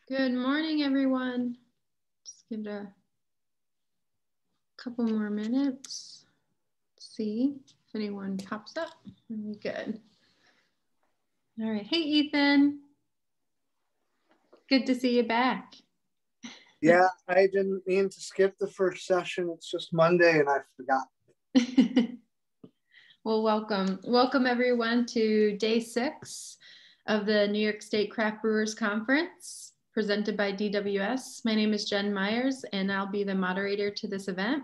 Good morning, everyone. Just give it a couple more minutes. See if anyone pops up. Very good. All right. Hey, Ethan. Good to see you back. Yeah, I didn't mean to skip the first session. It's just Monday and I forgot. Well, welcome. Welcome, everyone, to day 6 of the New York State Craft Brewers Conference presented by DWS. My name is Jen Myers, and I'll be the moderator to this event.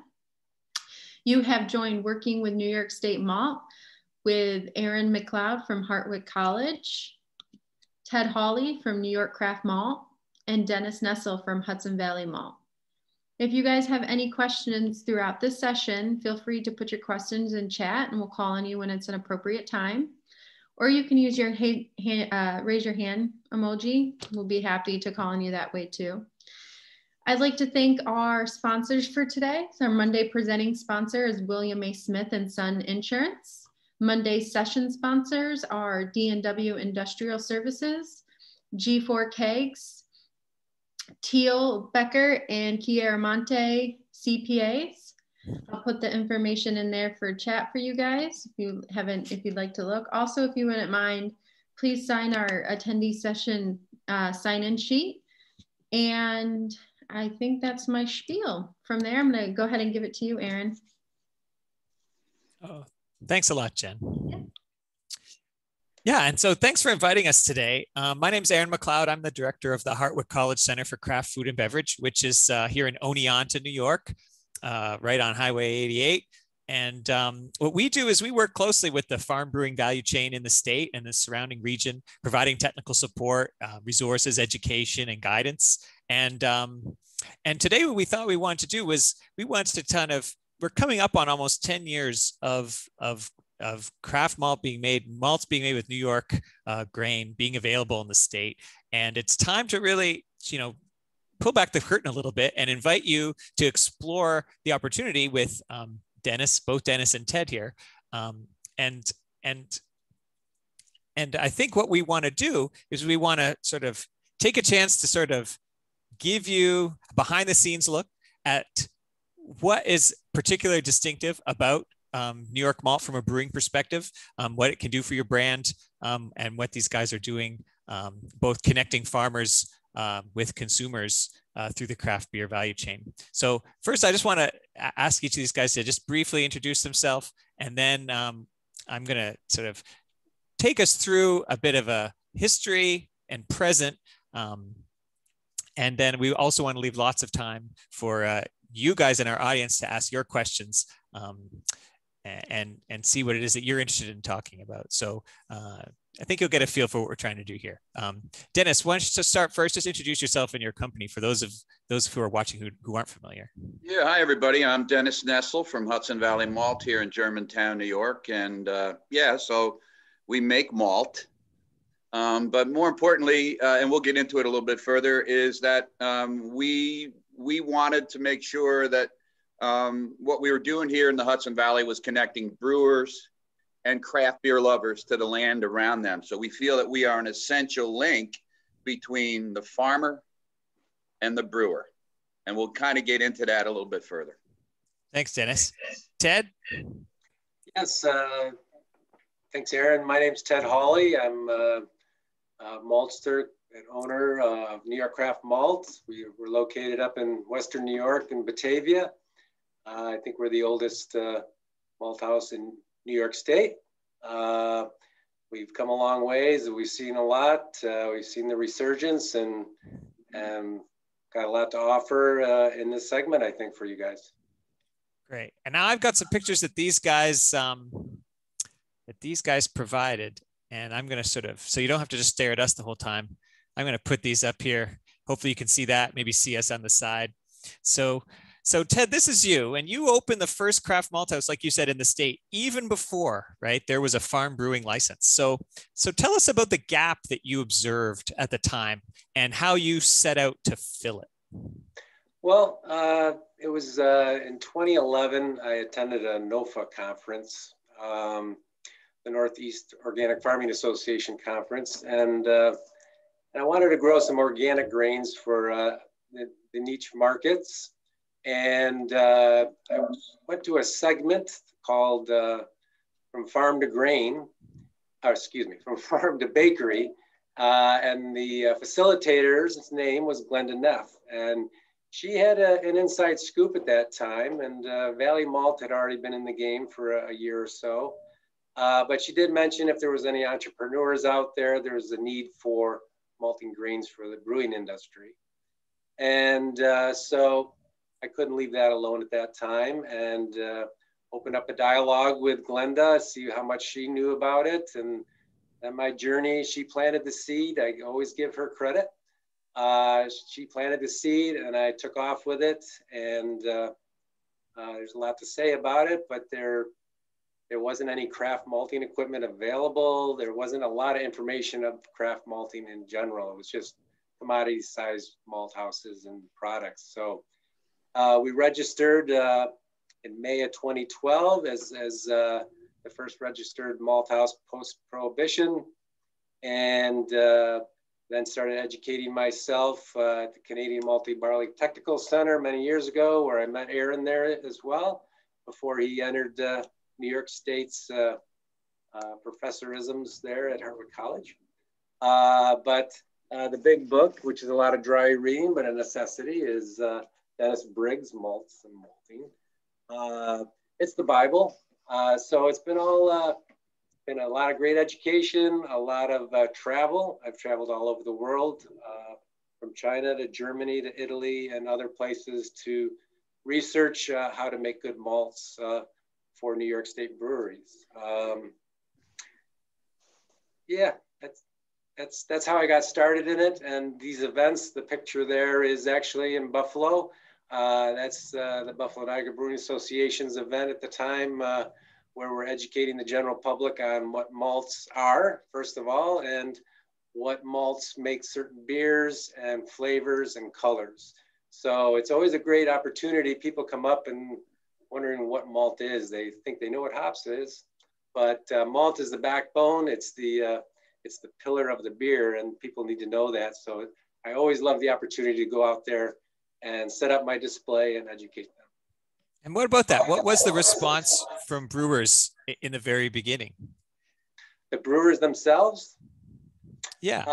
You have joined Working with New York State Malt with Aaron McLeod from Hartwick College, Ted Hawley from New York Craft Malt, and Dennis Nessel from Hudson Valley Malt. If you guys have any questions throughout this session, feel free to put your questions in chat and we'll call on you when it's an appropriate time. Or you can use your raise your hand emoji. We'll be happy to call on you that way too. I'd like to thank our sponsors for today. So our Monday presenting sponsor is William A. Smith and Son Insurance. Monday session sponsors are D&W Industrial Services, G4 Kegs, Teal Becker and Chiaramonte CPAs. I'll put the information in there for chat for you guys if you'd like to look. Also, if you wouldn't mind, please sign our attendee session sign-in sheet. And I think that's my spiel. From there, I'm going to go ahead and give it to you, Aaron. Oh, thanks a lot, Jen. Yeah, and so thanks for inviting us today. My name is Aaron McLeod. I'm the director of the Hartwick College Center for Craft Food and Beverage, which is here in Oneonta, New York, right on Highway 88. And what we do is we work closely with the farm brewing value chain in the state and the surrounding region, providing technical support, resources, education, and guidance. And today what we thought we wanted to do was we wanted to we're coming up on almost 10 years of craft malts being made with New York grain being available in the state. And it's time to really, pull back the curtain a little bit and invite you to explore the opportunity with both Dennis and Ted here. And I think what we want to do is we want to sort of take a chance to sort of give you a behind the scenes look at what is particularly distinctive about New York Malt from a brewing perspective, what it can do for your brand, and what these guys are doing, both connecting farmers with consumers through the craft beer value chain. So first, I just want to ask each of these guys to just briefly introduce themselves, and then I'm going to sort of take us through a bit of a history and present, and then we also want to leave lots of time for you guys in our audience to ask your questions. And see what it is that you're interested in talking about. So I think you'll get a feel for what we're trying to do here. Dennis, why don't you just start first? Just introduce yourself and your company for those who are watching who aren't familiar. Yeah, hi everybody. I'm Dennis Nessel from Hudson Valley Malt here in Germantown, New York. And so we make malt. But more importantly, and we'll get into it a little bit further, is that we wanted to make sure that what we were doing here in the Hudson Valley was connecting brewers and craft beer lovers to the land around them. So we feel that we are an essential link between the farmer and the brewer. And we'll kind of get into that a little bit further. Thanks, Dennis. Ted? Yes, thanks, Aaron. My name's Ted Hawley. I'm a maltster and owner of New York Craft Malt. We're located up in Western New York in Batavia. I think we're the oldest malt house in New York State. We've come a long ways. We've seen a lot. We've seen the resurgence and got a lot to offer in this segment, I think, for you guys. Great. And now I've got some pictures that these guys provided, and I'm going to sort of, so you don't have to just stare at us the whole time. I'm going to put these up here. Hopefully you can see that, maybe see us on the side. So Ted, this is you, and you opened the first craft malt house, like you said, in the state, even before, right, there was a farm brewing license. So tell us about the gap that you observed at the time and how you set out to fill it. Well, it was in 2011, I attended a NOFA conference, the Northeast Organic Farming Association conference, and And I wanted to grow some organic grains for the niche markets. And I went to a segment called From Farm to Grain, or excuse me, From Farm to Bakery. And the facilitator's name was Glenda Neff. And she had an inside scoop at that time. And Valley Malt had already been in the game for a year or so. But she did mention if there was any entrepreneurs out there, there was a need for malting grains for the brewing industry. And so I couldn't leave that alone at that time, and open up a dialogue with Glenda, see how much she knew about it. And my journey, she planted the seed. I always give her credit. She planted the seed and I took off with it. And there's a lot to say about it, but there wasn't any craft malting equipment available. There wasn't a lot of information of craft malting in general. It was just commodity sized malt houses and products. So we registered in May of 2012 as the first registered malt house post-prohibition, and then started educating myself at the Canadian Malty Barley Technical Center many years ago, where I met Aaron there as well, before he entered New York State's professorisms there at Hartwick College. But the big book, which is a lot of dry reading, but a necessity, is Dennis Briggs' Malts and Malting. It's the Bible. So it's been been a lot of great education, a lot of travel. I've traveled all over the world, from China to Germany to Italy and other places, to research how to make good malts for New York State breweries. Yeah, that's how I got started in it. And these events, the picture there is actually in Buffalo. That's the Buffalo Niagara Brewing Association's event at the time, where we're educating the general public on what malts are, first of all, and what malts make certain beers and flavors and colors. So it's always a great opportunity. People come up and wondering what malt is. They think they know what hops is, but malt is the backbone. It's the pillar of the beer, and people need to know that. So I always love the opportunity to go out there and set up my display and educate them. And what about that? What was the response from brewers in the very beginning? The brewers themselves? Yeah.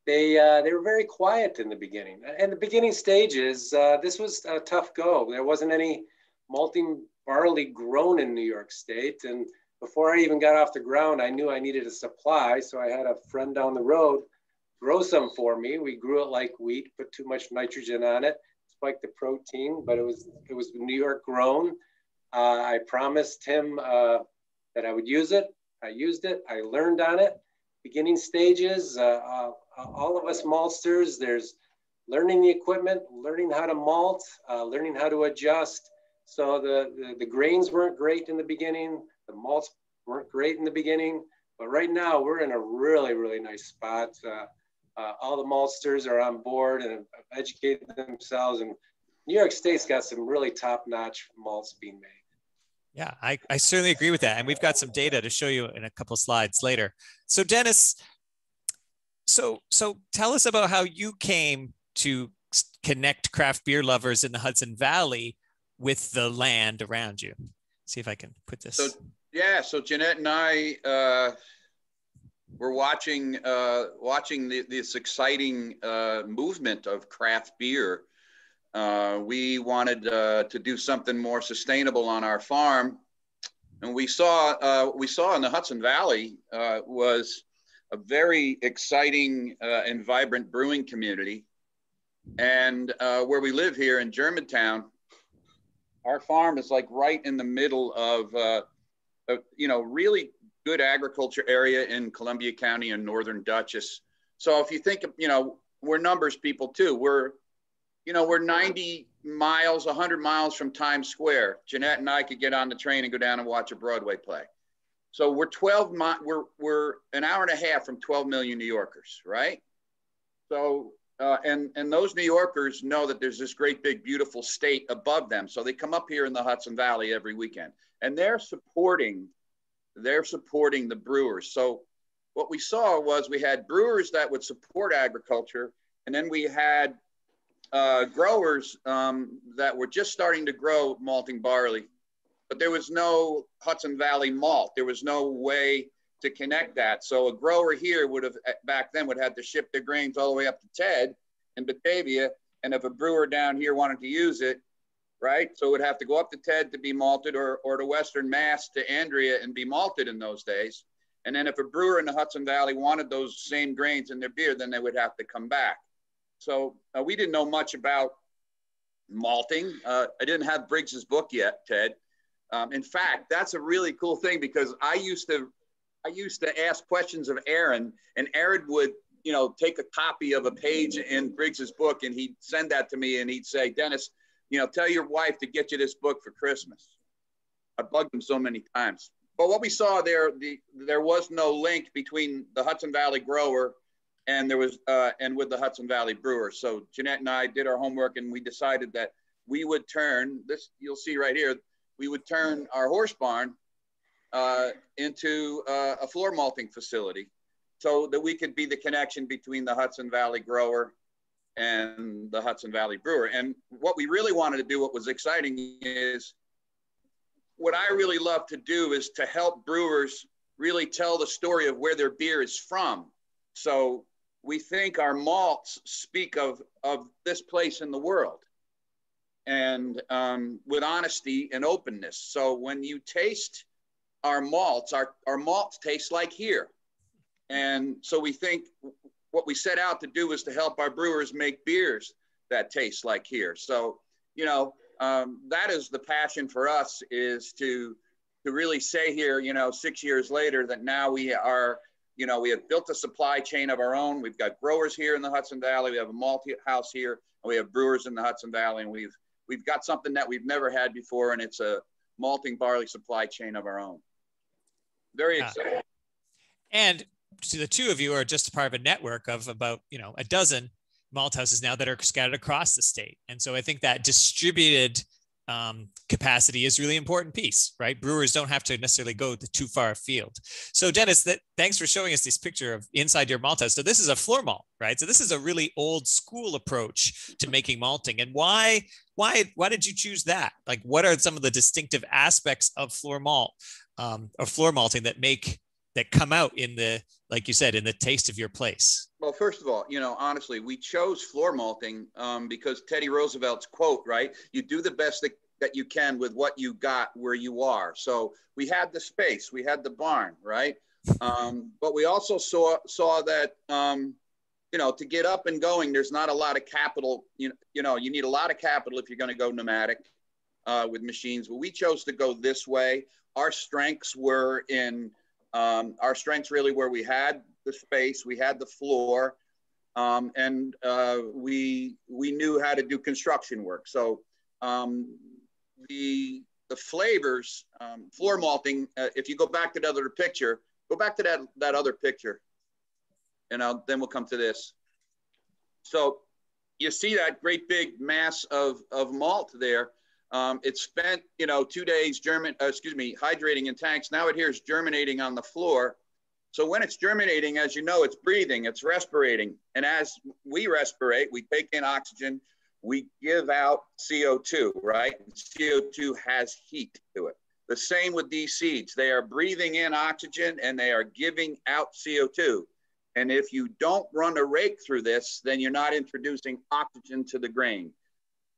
They were very quiet in the beginning. In the beginning stages, this was a tough go. There wasn't any malting barley grown in New York State. And before I even got off the ground, I knew I needed a supply. So I had a friend down the road grow some for me. We grew it like wheat, put too much nitrogen on it, spiked the protein, but it was New York grown. I promised him that I would use it. I used it. I learned on it. Beginning stages, all of us maltsters, there's learning the equipment, learning how to malt, learning how to adjust. So the grains weren't great in the beginning. The malts weren't great in the beginning, but right now we're in a really, really nice spot. All the maltsters are on board and have educated themselves, and New York State's got some really top-notch malts being made. Yeah, I certainly agree with that. And we've got some data to show you in a couple slides later. So Dennis, so tell us about how you came to connect craft beer lovers in the Hudson Valley with the land around you. See if I can put this. So Jeanette and I were watching this exciting movement of craft beer. We wanted to do something more sustainable on our farm, and we saw in the Hudson Valley was a very exciting and vibrant brewing community. And where we live here in Germantown, our farm is like right in the middle of really good agriculture area in Columbia County and Northern Dutchess. So if you think of, we're numbers people too. We're 90 miles, 100 miles from Times Square. Jeanette and I could get on the train and go down and watch a Broadway play. So we're we're an hour and a half from 12 million New Yorkers, right? So, and those New Yorkers know that there's this great big beautiful state above them. So they come up here in the Hudson Valley every weekend, and they're supporting the brewers. So what we saw was we had brewers that would support agriculture, and then we had growers that were just starting to grow malting barley, but there was no Hudson Valley malt. There was no way to connect that. So a grower here would have, back then, would have to ship their grains all the way up to Ted in Batavia. And if a brewer down here wanted to use it, right? So it would have to go up to Ted to be malted, or to Western Mass to Andrea and be malted in those days. And then if a brewer in the Hudson Valley wanted those same grains in their beer, then they would have to come back. So we didn't know much about malting. I didn't have Briggs's book yet, Ted. In fact, that's a really cool thing, because I used to ask questions of Aaron, and Aaron would, you know, take a copy of a page in Briggs's book, and he'd send that to me, and he'd say, Dennis, you know, tell your wife to get you this book for Christmas. I bugged him so many times. But what we saw there, there was no link between the Hudson Valley grower and and with the Hudson Valley brewer. So Jeanette and I did our homework, and we decided that we would turn this, you'll see right here, we would turn our horse barn into a floor malting facility, so that we could be the connection between the Hudson Valley grower and the Hudson Valley brewer. And what we really wanted to do, what was exciting, is what I really love to do is to help brewers really tell the story of where their beer is from. So we think our malts speak of this place in the world, and with honesty and openness. So when you taste our malts, our malts taste like here. And so we think what we set out to do is to help our brewers make beers that taste like here. So, you know, that is the passion for us, is to really say here, you know, 6 years later, that now we are, you know, we have built a supply chain of our own. We've got growers here in the Hudson Valley. We have a malt house here, and we have brewers in the Hudson Valley. And we've got something that we've never had before, and it's a malting barley supply chain of our own. Very exciting. And so the two of you are just part of a network of about, you know, a dozen malt houses now that are scattered across the state. And so I think that distributed capacity is really important piece, right? Brewers don't have to necessarily go too far afield. So Dennis, thanks for showing us this picture of inside your malt house. So this is a floor malt, right? So this is a really old school approach to making malting. And why did you choose that? Like, what are some of the distinctive aspects of floor malt or floor malting that come out in the, like you said, in the taste of your place? Well, first of all, you know, honestly, we chose floor malting because Teddy Roosevelt's quote, right? You do the best that you can with what you got where you are. So we had the space, we had the barn, right? But we also saw that, you know, to get up and going, there's not a lot of capital. You know, you need a lot of capital if you're going to go pneumatic with machines. But we chose to go this way. Our strengths were really where we had the space, we had the floor, and we knew how to do construction work. So the flavors, floor malting, if you go back to the other picture, go back to that other picture, and then we'll come to this. So you see that great big mass of malt there. It's spent, you know, 2 days hydrating in tanks. Now it here is germinating on the floor. So when it's germinating, as you know, it's breathing, it's respirating. And as we respirate, we take in oxygen, we give out CO2, right? And CO2 has heat to it. The same with these seeds. They are breathing in oxygen and they are giving out CO2. And if you don't run a rake through this, then you're not introducing oxygen to the grain.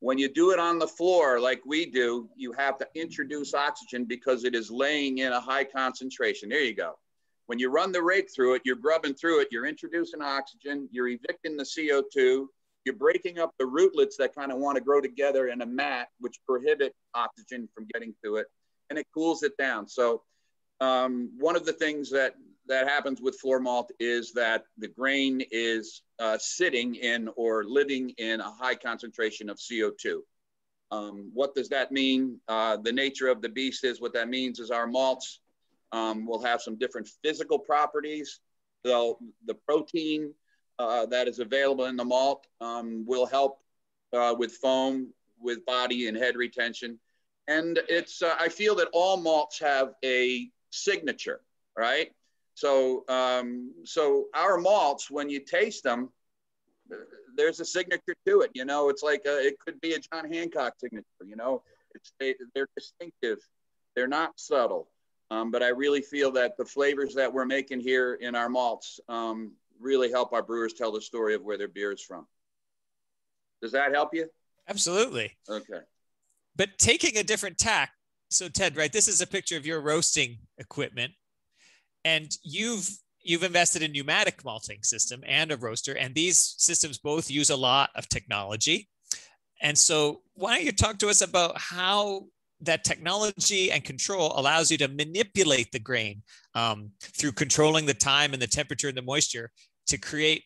When you do it on the floor like we do, you have to introduce oxygen because it is laying in a high concentration. There you go. When you run the rake through it, you're grubbing through it, you're introducing oxygen, you're evicting the CO2, you're breaking up the rootlets that kind of want to grow together in a mat, which prohibit oxygen from getting to it, and it cools it down. So one of the things that happens with floor malt is that the grain is sitting in or living in a high concentration of CO2. What does that mean? The nature of the beast is, what that means is our malts will have some different physical properties. So the protein that is available in the malt will help with foam, with body and head retention. And it's, I feel that all malts have a signature, right? So our malts, when you taste them, there's a signature to it. You know, it's like it could be a John Hancock signature. You know, they're distinctive. They're not subtle. But I really feel that the flavors that we're making here in our malts really help our brewers tell the story of where their beer is from. Does that help you? Absolutely. Okay. But taking a different tack. So Ted, right, this is a picture of your roasting equipment, and you've invested in pneumatic malting system and a roaster, and these systems both use a lot of technology. And so why don't you talk to us about how that technology and control allows you to manipulate the grain through controlling the time and the temperature and the moisture to create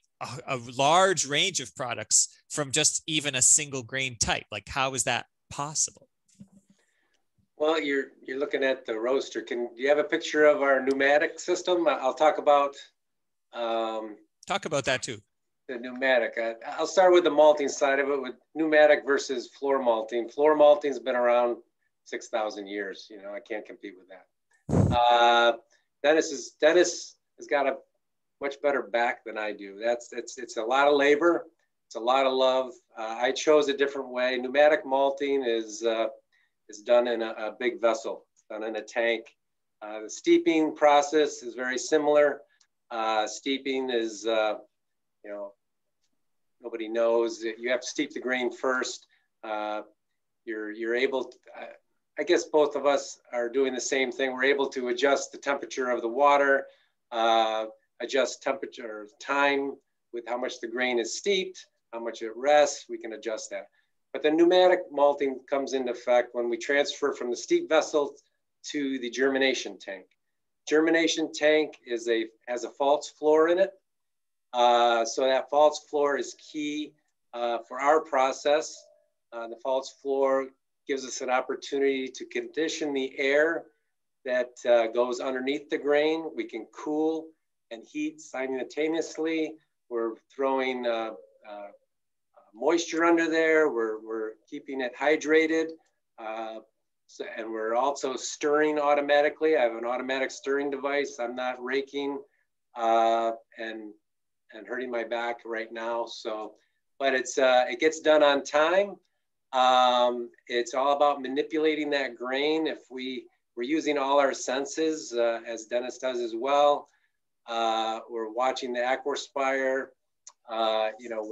a large range of products from just even a single grain type. Like, how is that possible? Well, you're looking at the roaster. Do you have a picture of our pneumatic system? I'll talk about that too. The pneumatic. I'll start with the malting side of it, with pneumatic versus floor malting. Floor malting has been around 6,000 years. You know, I can't compete with that. Dennis has got a much better back than I do. It's a lot of labor. It's a lot of love. I chose a different way. Pneumatic malting is done in a big vessel. It's done in a tank. The steeping process is very similar. Steeping is, you know, nobody knows. You have to steep the grain first. You're able to, I guess both of us are doing the same thing. We're able to adjust the temperature of the water, adjust temperature, time with how much the grain is steeped, how much it rests, we can adjust that. But the pneumatic malting comes into effect when we transfer from the steep vessel to the germination tank. Germination tank has a false floor in it. So that false floor is key for our process. The false floor gives us an opportunity to condition the air that goes underneath the grain. We can cool and heat simultaneously. We're throwing moisture under there. We're keeping it hydrated. And we're also stirring automatically. I have an automatic stirring device. I'm not raking and hurting my back right now. So, but it gets done on time. It's all about manipulating that grain. If we're using all our senses, as Dennis does as well. We're watching the aquaspire. You know,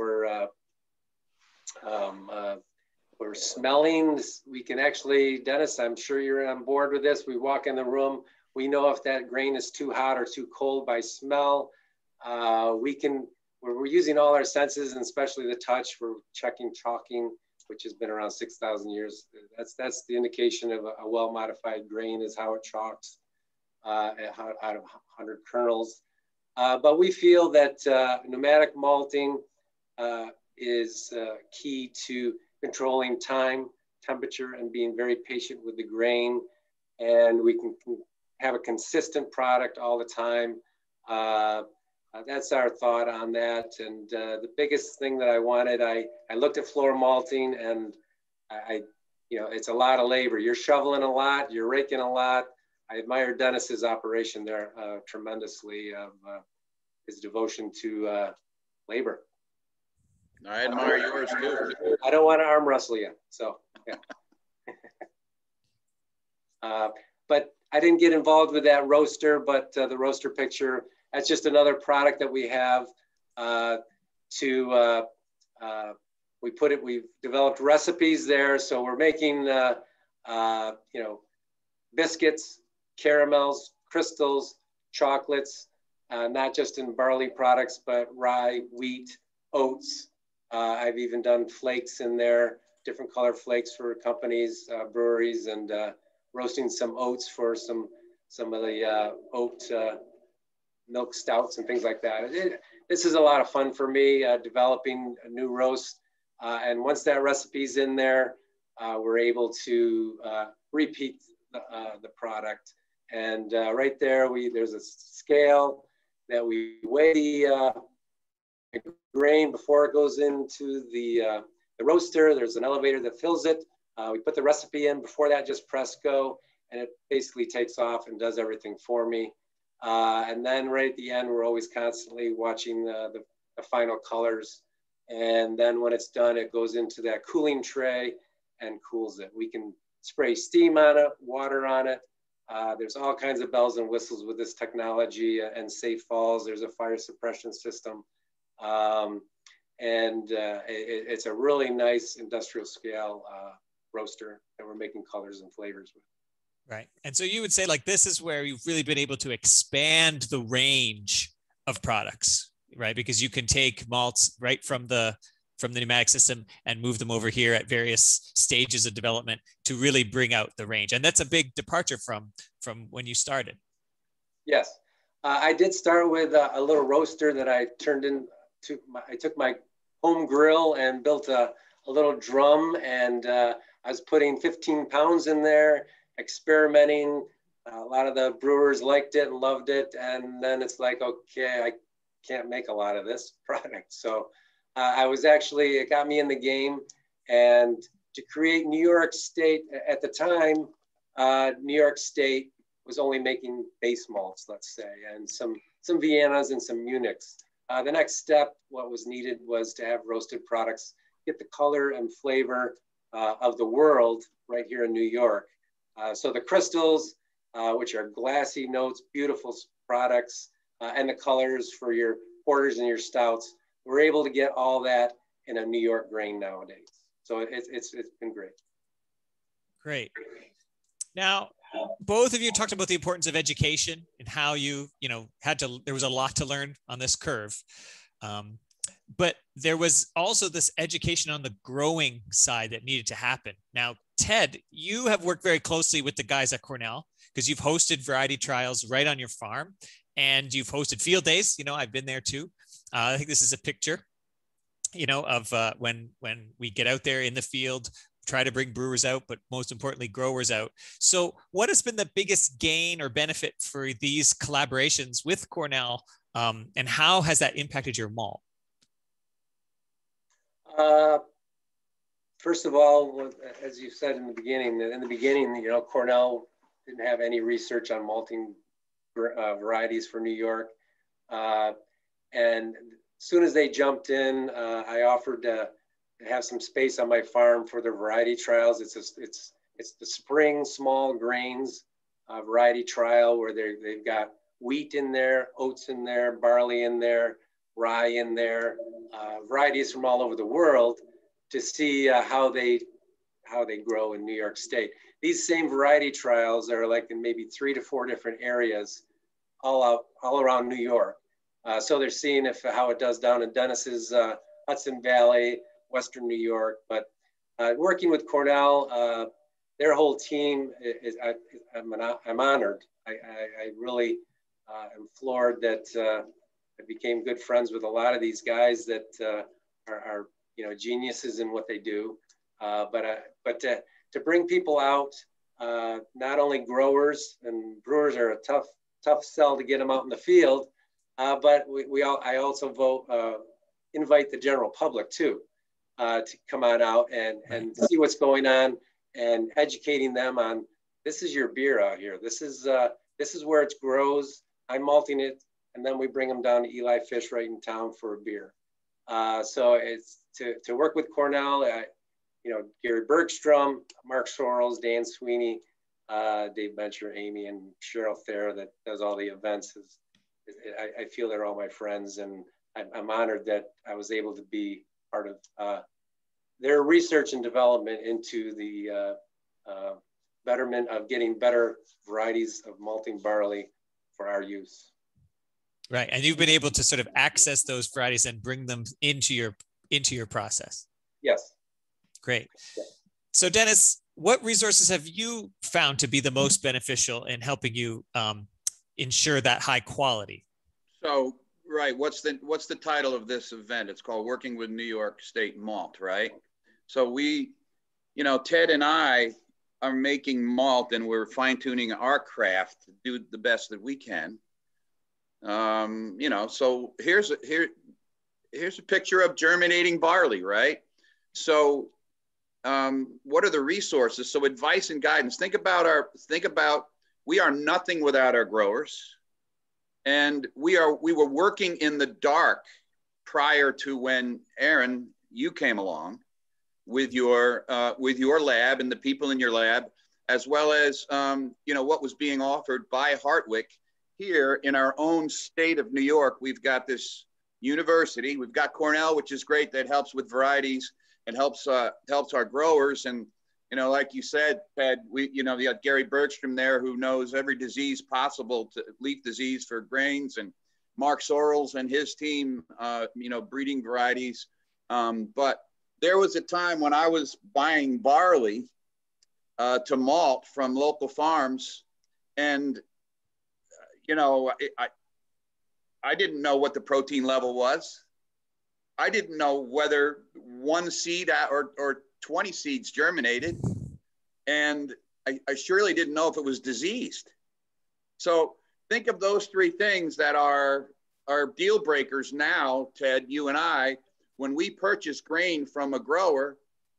we're smelling. We can actually, Dennis, I'm sure you're on board with this. We walk in the room. We know if that grain is too hot or too cold by smell. We're using all our senses, and especially the touch. We're checking chalking, which has been around 6,000 years. That's the indication of a well-modified grain, is how it chalks out of 100 kernels. But we feel that pneumatic malting is key to controlling time, temperature, and being very patient with the grain. And we can have a consistent product all the time. That's our thought on that. And the biggest thing that I wanted, I looked at floor malting, and you know, it's a lot of labor. You're shoveling a lot, you're raking a lot. I admire Dennis's operation there tremendously, of his devotion to labor. I admire yours too. I don't want to arm wrestle you, so yeah. But I didn't get involved with that roaster, but the roaster picture, that's just another product that we have we've developed recipes there. So we're making, you know, biscuits, caramels, crystals, chocolates, not just in barley products, but rye, wheat, oats. I've even done flakes in there, different color flakes for companies, breweries, and roasting some oats for some of the oat milk stouts and things like that. This is a lot of fun for me, developing a new roast. And once that recipe's in there, we're able to repeat the product. And right there, there's a scale that we weigh the grain before it goes into the roaster. There's an elevator that fills it. We put the recipe in before that, just press go, and it basically takes off and does everything for me. And then right at the end, we're always constantly watching the final colors. And then when it's done, it goes into that cooling tray and cools it. We can spray steam on it, water on it. There's all kinds of bells and whistles with this technology, and safe falls. There's a fire suppression system. It's a really nice industrial scale roaster that we're making colors and flavors with. Right. And so you would say like this is where you've really been able to expand the range of products, right? Because you can take malts right from the pneumatic system and move them over here at various stages of development to really bring out the range. And that's a big departure from when you started. Yes. I did start with a little roaster that I turned into, I took my home grill and built a little drum, and I was putting 15 pounds in there, experimenting. A lot of the brewers liked it and loved it. And then it's like, okay, I can't make a lot of this product. So it got me in the game. And to create New York State, at the time, New York State was only making base malts, let's say, and some Viennas and some Munichs. The next step, what was needed was to have roasted products, get the color and flavor of the world right here in New York. So the crystals, which are glassy notes, beautiful products, and the colors for your porters and your stouts, we're able to get all that in a New York grain nowadays. So it's been great. Great. Now, both of you talked about the importance of education and how there was a lot to learn on this curve. But there was also this education on the growing side that needed to happen. Now, Ted, you have worked very closely with the guys at Cornell because you've hosted variety trials right on your farm, and you've hosted field days. I've been there too. I think this is a picture, of when we get out there in the field, try to bring brewers out, but most importantly, growers out. So what has been the biggest gain or benefit for these collaborations with Cornell, and how has that impacted your malt? First of all, as you said in the beginning, Cornell didn't have any research on malting varieties for New York. And as soon as they jumped in, I offered to have some space on my farm for their variety trials. It's the spring small grains variety trial where they've got wheat in there, oats in there, barley in there, rye in there, varieties from all over the world to see how they grow in New York State. These same variety trials are like in maybe 3 to 4 different areas all around New York. So they're seeing how it does down in Dennis's Hudson Valley, Western New York. But working with Cornell, their whole team, I'm honored. I really am floored that I became good friends with a lot of these guys that are geniuses in what they do. But to bring people out, not only growers, and brewers are a tough sell to get them out in the field, but I also invite the general public too to come on out and see what's going on, and educating them on, this is your beer out here. This is where it grows. I'm malting it, and then we bring them down to Eli Fish right in town for a beer. So it's to work with Cornell, Gary Bergstrom, Mark Sorrells, Dan Sweeney, Dave Bencher, Amy, and Cheryl Thayer that does all the events. I feel they're all my friends, and I'm honored that I was able to be part of their research and development into the betterment of getting better varieties of malting barley for our use. Right, and you've been able to sort of access those varieties and bring them into your process. Yes. Great. So Dennis, what resources have you found to be the most beneficial in helping you ensure that high quality? So, right, what's the title of this event? It's called Working with New York State Malt, right? So we, Ted and I are making malt, and we're fine-tuning our craft to do the best that we can. So here's a picture of germinating barley, right? So what are the resources? So advice and guidance. Think about we are nothing without our growers. And we were working in the dark prior to when, Aaron, you came along with your lab and the people in your lab, as well as what was being offered by Hartwick here in our own state of New York. We've got this university, we've got Cornell, which is great, that helps with varieties and helps our growers. And like you said, Ted, we got Gary Bergstrom there, who knows every disease possible, to leaf disease for grains, and Mark Sorrells and his team, breeding varieties. But there was a time when I was buying barley to malt from local farms, and I didn't know what the protein level was. I didn't know whether one seed or 20 seeds germinated, and I surely didn't know if it was diseased. So think of those three things that are deal breakers now, Ted, you and I. When we purchase grain from a grower,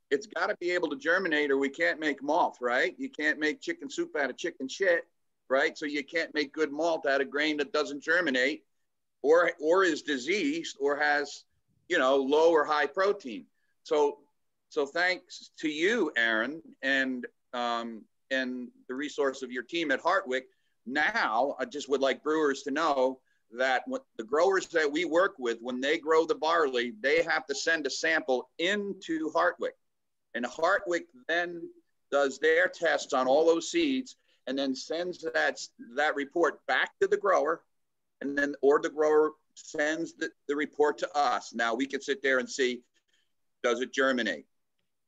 it's got to be able to germinate, or we can't make malt, right? You can't make chicken soup out of chicken shit, right? So you can't make good malt out of grain that doesn't germinate, or is diseased, or has low or high protein. So thanks to you, Aaron, and the resource of your team at Hartwick. Now, I just would like brewers to know that the growers that we work with, when they grow the barley, they have to send a sample into Hartwick. And Hartwick then does their tests on all those seeds, and then sends that report back to the grower, or the grower sends the report to us. Now we can sit there and see, does it germinate?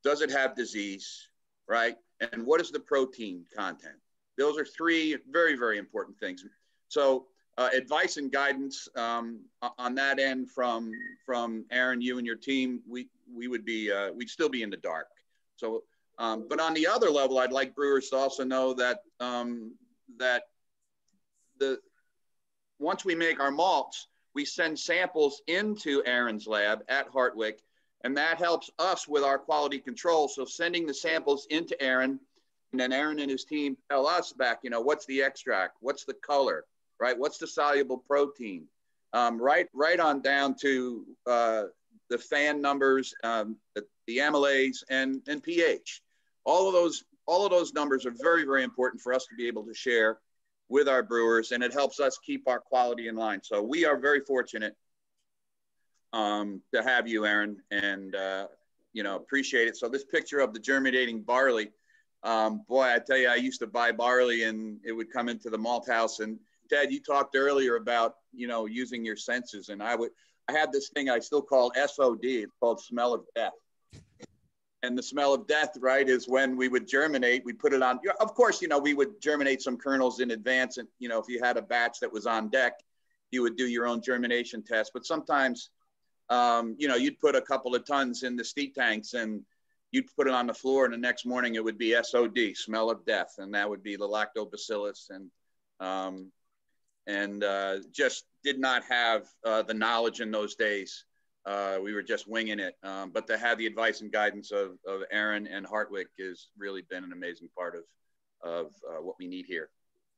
Does it have disease, right? And what is the protein content? Those are three very, very important things. So advice and guidance on that end from Aaron, you and your team, we'd still be in the dark. So, but on the other level, I'd like brewers to also know that once we make our malts, we send samples into Aaron's lab at Hartwick, and that helps us with our quality control. So sending the samples into Aaron, and then Aaron and his team tell us back, what's the extract, what's the color, right? What's the soluble protein, right on down to the fan numbers, the amylase and pH. All of those numbers are very, very important for us to be able to share with our brewers, and it helps us keep our quality in line. So we are very fortunate to have you, Aaron, and appreciate it. So this picture of the germinating barley, boy, I tell you, I used to buy barley and it would come into the malt house. And Ted, you talked earlier about using your senses, and I had this thing I still call SOD. It's called smell of death. And the smell of death, right, is when we would germinate, we put it on. Of course, we would germinate some kernels in advance. And, if you had a batch that was on deck, you would do your own germination test. But sometimes, you'd put a couple of tons in the steep tanks and you'd put it on the floor, and the next morning it would be SOD, smell of death. And that would be the lactobacillus. And just did not have the knowledge in those days. We were just winging it. But to have the advice and guidance of Aaron and Hartwick has really been an amazing part of what we need here.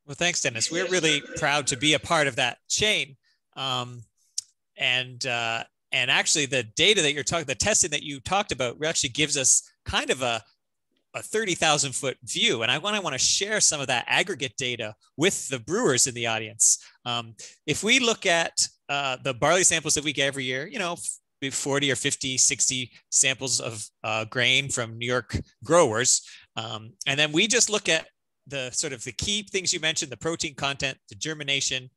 Well, thanks, Dennis. We're really proud to be a part of that chain. And actually the data that the testing that you talked about actually gives us kind of a 30,000 foot view. And I want to share some of that aggregate data with the brewers in the audience. If we look at the barley samples that we get every year, 40 or 50, 60 samples of grain from New York growers. And then we just look at the key things you mentioned, the protein content, the germination,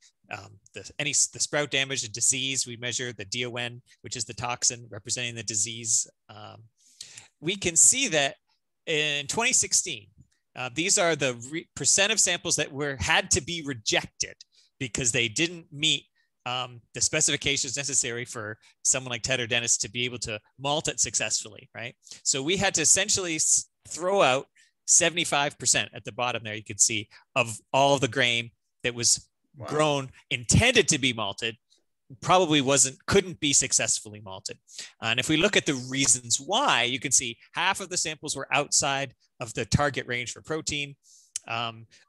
the sprout damage, the disease. We measure the DON, which is the toxin representing the disease. We can see that in 2016, these are the percent of samples that had to be rejected because they didn't meet the specifications necessary for someone like Ted or Dennis to be able to malt it successfully, right? So we had to essentially throw out 75% at the bottom there. You can see of all of the grain that was grown, intended to be malted, probably couldn't be successfully malted. And if we look at the reasons why, you can see half of the samples were outside of the target range for protein.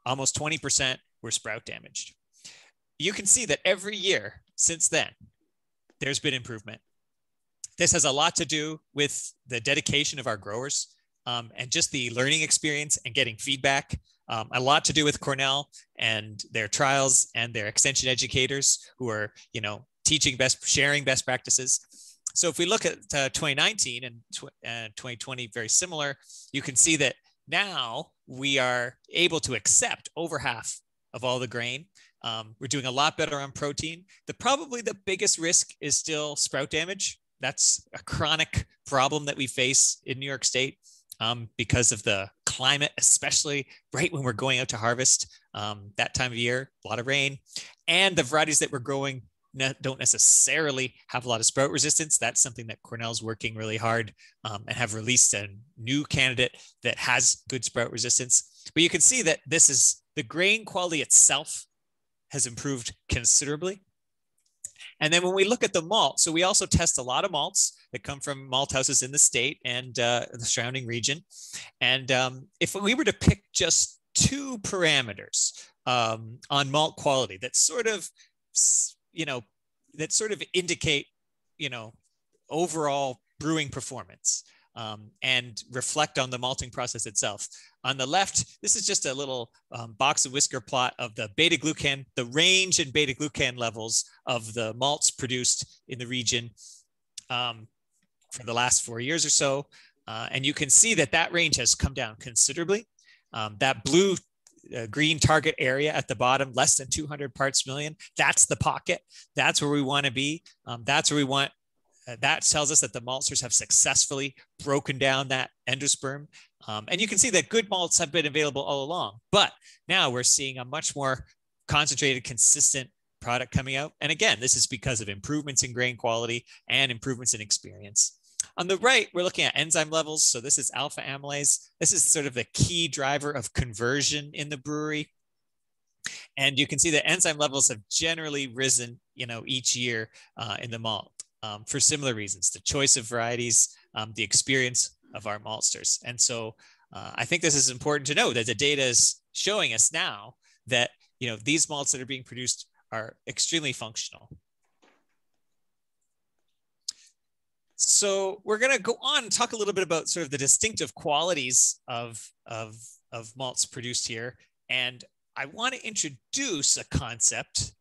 Almost 20% were sprout damaged. you can see that every year since then, there's been improvement. This has a lot to do with the dedication of our growers and just the learning experience and getting feedback. A lot to do with Cornell and their trials and their extension educators who are, teaching sharing best practices. So if we look at 2019 and 2020, very similar, you can see that now we are able to accept over half of all the grain. We're doing a lot better on protein. Probably the biggest risk is still sprout damage. That's a chronic problem that we face in New York State because of the climate, especially right when we're going out to harvest that time of year, a lot of rain. And the varieties that we're growing don't necessarily have a lot of sprout resistance. That's something that Cornell's working really hard and have released a new candidate that has good sprout resistance. But you can see that this is the grain quality itself has improved considerably. And then when we look at the malt, so we also test a lot of malts that come from malt houses in the state and the surrounding region. And if we were to pick just two parameters on malt quality that sort of, indicate, overall brewing performance and reflect on the malting process itself. On the left, this is just a little box and whisker plot of the beta-glucan, the range in beta-glucan levels of the malts produced in the region for the last 4 years or so. And you can see that range has come down considerably. That blue green target area at the bottom, less than 200 parts million, that's the pocket. That's where we want to be. That's where we want. That tells us that the maltsters have successfully broken down that endosperm. And you can see that good malts have been available all along, but now we're seeing a much more concentrated, consistent product coming out. And again, this is because of improvements in grain quality and improvements in experience. On the right, we're looking at enzyme levels. So this is alpha amylase. This is sort of the key driver of conversion in the brewery. And you can see that enzyme levels have generally risen, each year in the malt. For similar reasons, the choice of varieties, the experience of our maltsters. And so I think this is important to know that the data is showing us now that, these malts that are being produced are extremely functional. So we're going to go on and talk a little bit about sort of the distinctive qualities of malts produced here. And I want to introduce a concept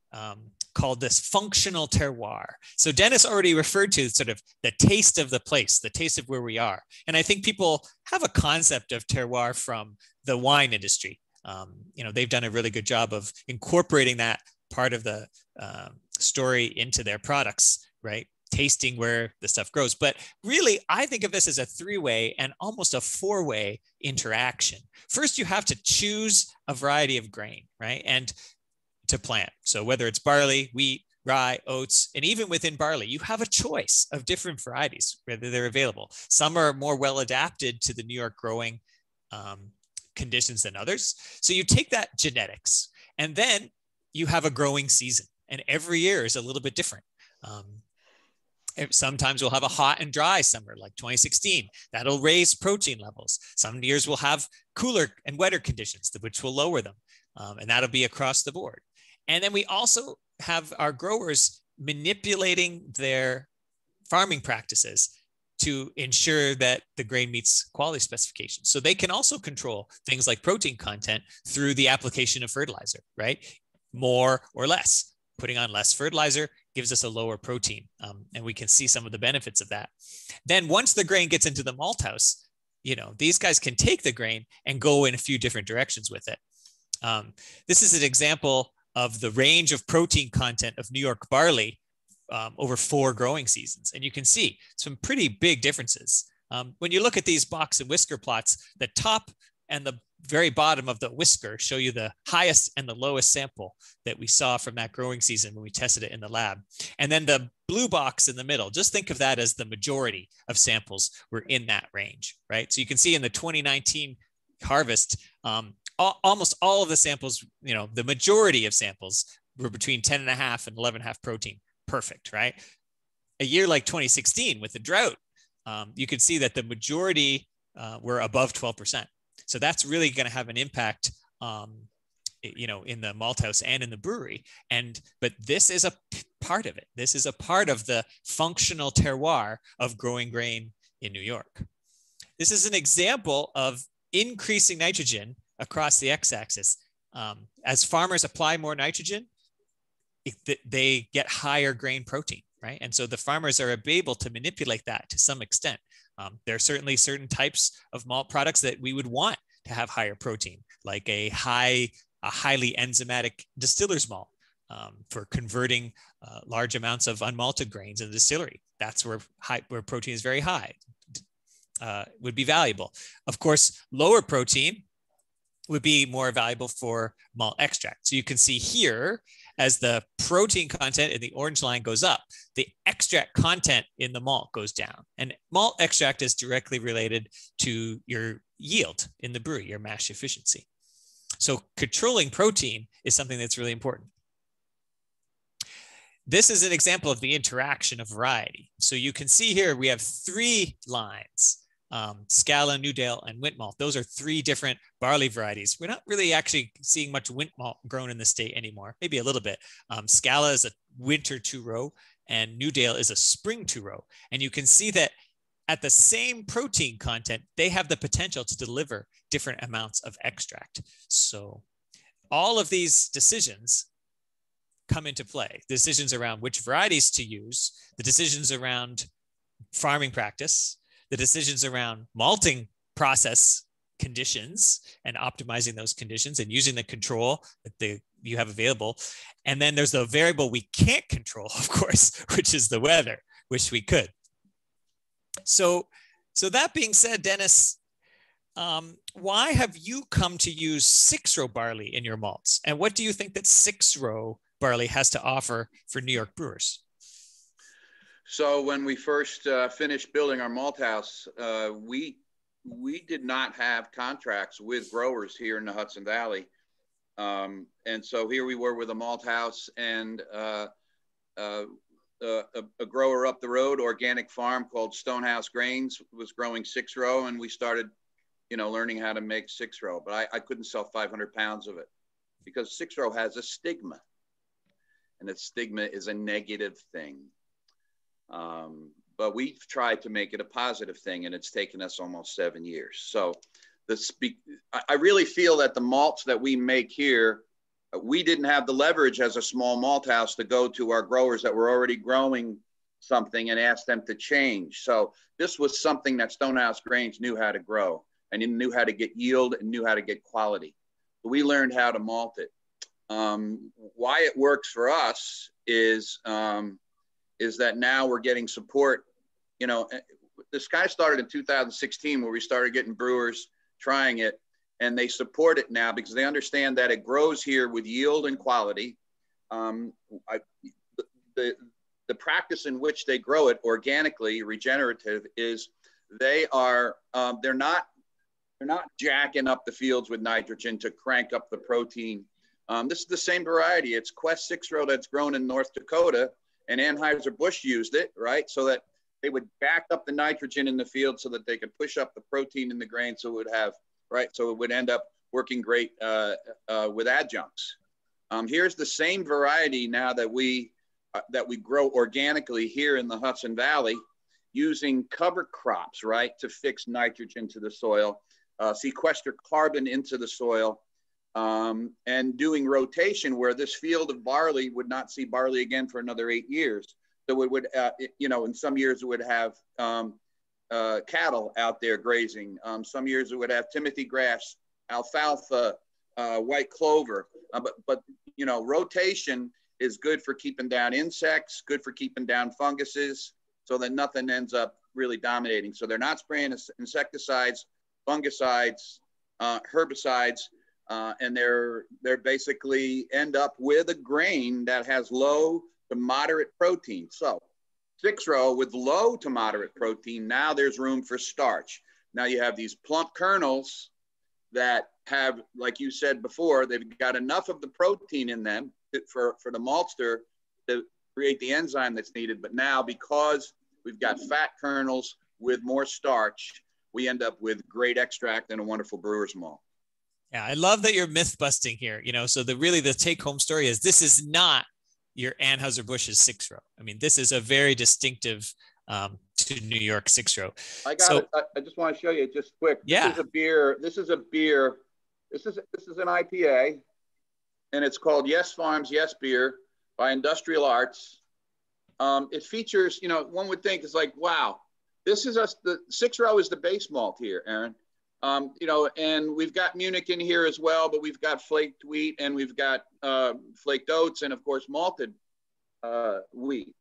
called this functional terroir. So Dennis already referred to sort of the taste of the place, the taste of where we are. And I think people have a concept of terroir from the wine industry. They've done a really good job of incorporating that part of the story into their products, right? Tasting where the stuff grows. But really, I think of this as a three-way and almost a four-way interaction. First, you have to choose a variety of grain, right? And to plant. So whether it's barley, wheat, rye, oats, and even within barley, you have a choice of different varieties, whether they're available. Some are more well adapted to the New York growing conditions than others. So you take that genetics, and then you have a growing season, and every year is a little bit different. Sometimes we'll have a hot and dry summer like 2016. That'll raise protein levels. Some years we'll have cooler and wetter conditions, which will lower them. And that'll be across the board. And then we also have our growers manipulating their farming practices to ensure that the grain meets quality specifications. So they can also control things like protein content through the application of fertilizer, right? More or less. Putting on less fertilizer gives us a lower protein. And we can see some of the benefits of that. Then once the grain gets into the malt house, these guys can take the grain and go in a few different directions with it. This is an example of the range of protein content of New York barley over 4 growing seasons. And you can see some pretty big differences. When you look at these box and whisker plots, the top and the very bottom of the whisker show you the highest and the lowest sample that we saw from that growing season when we tested it in the lab. And then the blue box in the middle, just think of that as the majority of samples were in that range, right? So you can see in the 2019 harvest, almost all of the samples, the majority of samples were between 10.5 and 11.5 protein. Perfect, right? A year like 2016 with the drought, you could see that the majority were above 12%. So that's really going to have an impact you know, in the malt house and in the brewery. But this is a part of it. This is a part of the functional terroir of growing grain in New York. This is an example of increasing nitrogen across the x-axis. As farmers apply more nitrogen, they get higher grain protein, right? And so the farmers are able to manipulate that to some extent. There are certainly certain types of malt products that we would want to have higher protein, like a highly enzymatic distiller's malt for converting large amounts of unmalted grains in the distillery. That's where protein is very high, would be valuable. Of course, lower protein would be more valuable for malt extract. So you can see here, as the protein content in the orange line goes up, the extract content in the malt goes down. And malt extract is directly related to your yield in the brewery, your mash efficiency. So controlling protein is something that's really important. This is an example of the interaction of variety. So you can see here, we have 3 lines. Scala, Newdale, and Wint malt. Those are 3 different barley varieties. We're not really actually seeing much Wint malt grown in the state anymore, maybe a little bit. Scala is a winter 2-row and Newdale is a spring 2-row. And you can see that at the same protein content, they have the potential to deliver different amounts of extract. So all of these decisions come into play. Decisions around which varieties to use, the decisions around farming practice, the decisions around malting process conditions and optimizing those conditions and using the control that you have available. And then there's the variable we can't control, of course, which is the weather, which we could. So that being said, Dennis, why have you come to use 6-row barley in your malts? And what do you think that 6-row barley has to offer for New York brewers? So when we first finished building our malt house, we did not have contracts with growers here in the Hudson Valley. And so here we were with a malt house and a grower up the road, organic farm called Stonehouse Grains, was growing 6-row, and we started, you know, learning how to make 6-row. But I couldn't sell 500 pounds of it because 6-row has a stigma, and that stigma is a negative thing. But we've tried to make it a positive thing, and it's taken us almost 7 years. So I really feel that the malts that we make here, we didn't have the leverage as a small malt house to go to our growers that were already growing something and ask them to change. So this was something that Stonehouse Grains knew how to grow, and it knew how to get yield and knew how to get quality. So we learned how to malt it. Why it works for us is that now we're getting support. You know, this guy started in 2016 where we started getting brewers trying it, and they support it now because they understand that it grows here with yield and quality. The practice in which they grow it organically, regenerative, is they're not jacking up the fields with nitrogen to crank up the protein. This is the same variety. It's Quest 6-row that's grown in North Dakota, and Anheuser-Busch used it, right? So that they would back up the nitrogen in the field so that they could push up the protein in the grain so it would have, right? So it would end up working great with adjuncts. Here's the same variety now that we grow organically here in the Hudson Valley using cover crops, right? To fix nitrogen to the soil, sequester carbon into the soil, and doing rotation where this field of barley would not see barley again for another 8 years. So it would, you know, in some years it would have cattle out there grazing. Some years it would have timothy grass, alfalfa, white clover. But you know, rotation is good for keeping down insects, good for keeping down funguses, so that nothing ends up really dominating. So they're not spraying insecticides, fungicides, herbicides, and they're basically end up with a grain that has low to moderate protein. So 6-row with low to moderate protein, now there's room for starch. Now you have these plump kernels that have, like you said before, they've got enough of the protein in them for the maltster to create the enzyme that's needed. But now, because we've got fat kernels with more starch, we end up with great extract and a wonderful brewer's malt. Yeah, I love that you're myth busting here. So the take home story is this is not your Anheuser-Busch's 6-row. I mean, this is a very distinctive to New York 6-row. I got it. I just want to show you just quick. Yeah. This is a beer. This is an IPA, and it's called Yes Farms Yes Beer by Industrial Arts. It features, one would think it's like, wow, this is the 6-row is the base malt here, Aaron. And we've got Munich in here as well, but we've got flaked wheat and we've got flaked oats and of course malted wheat.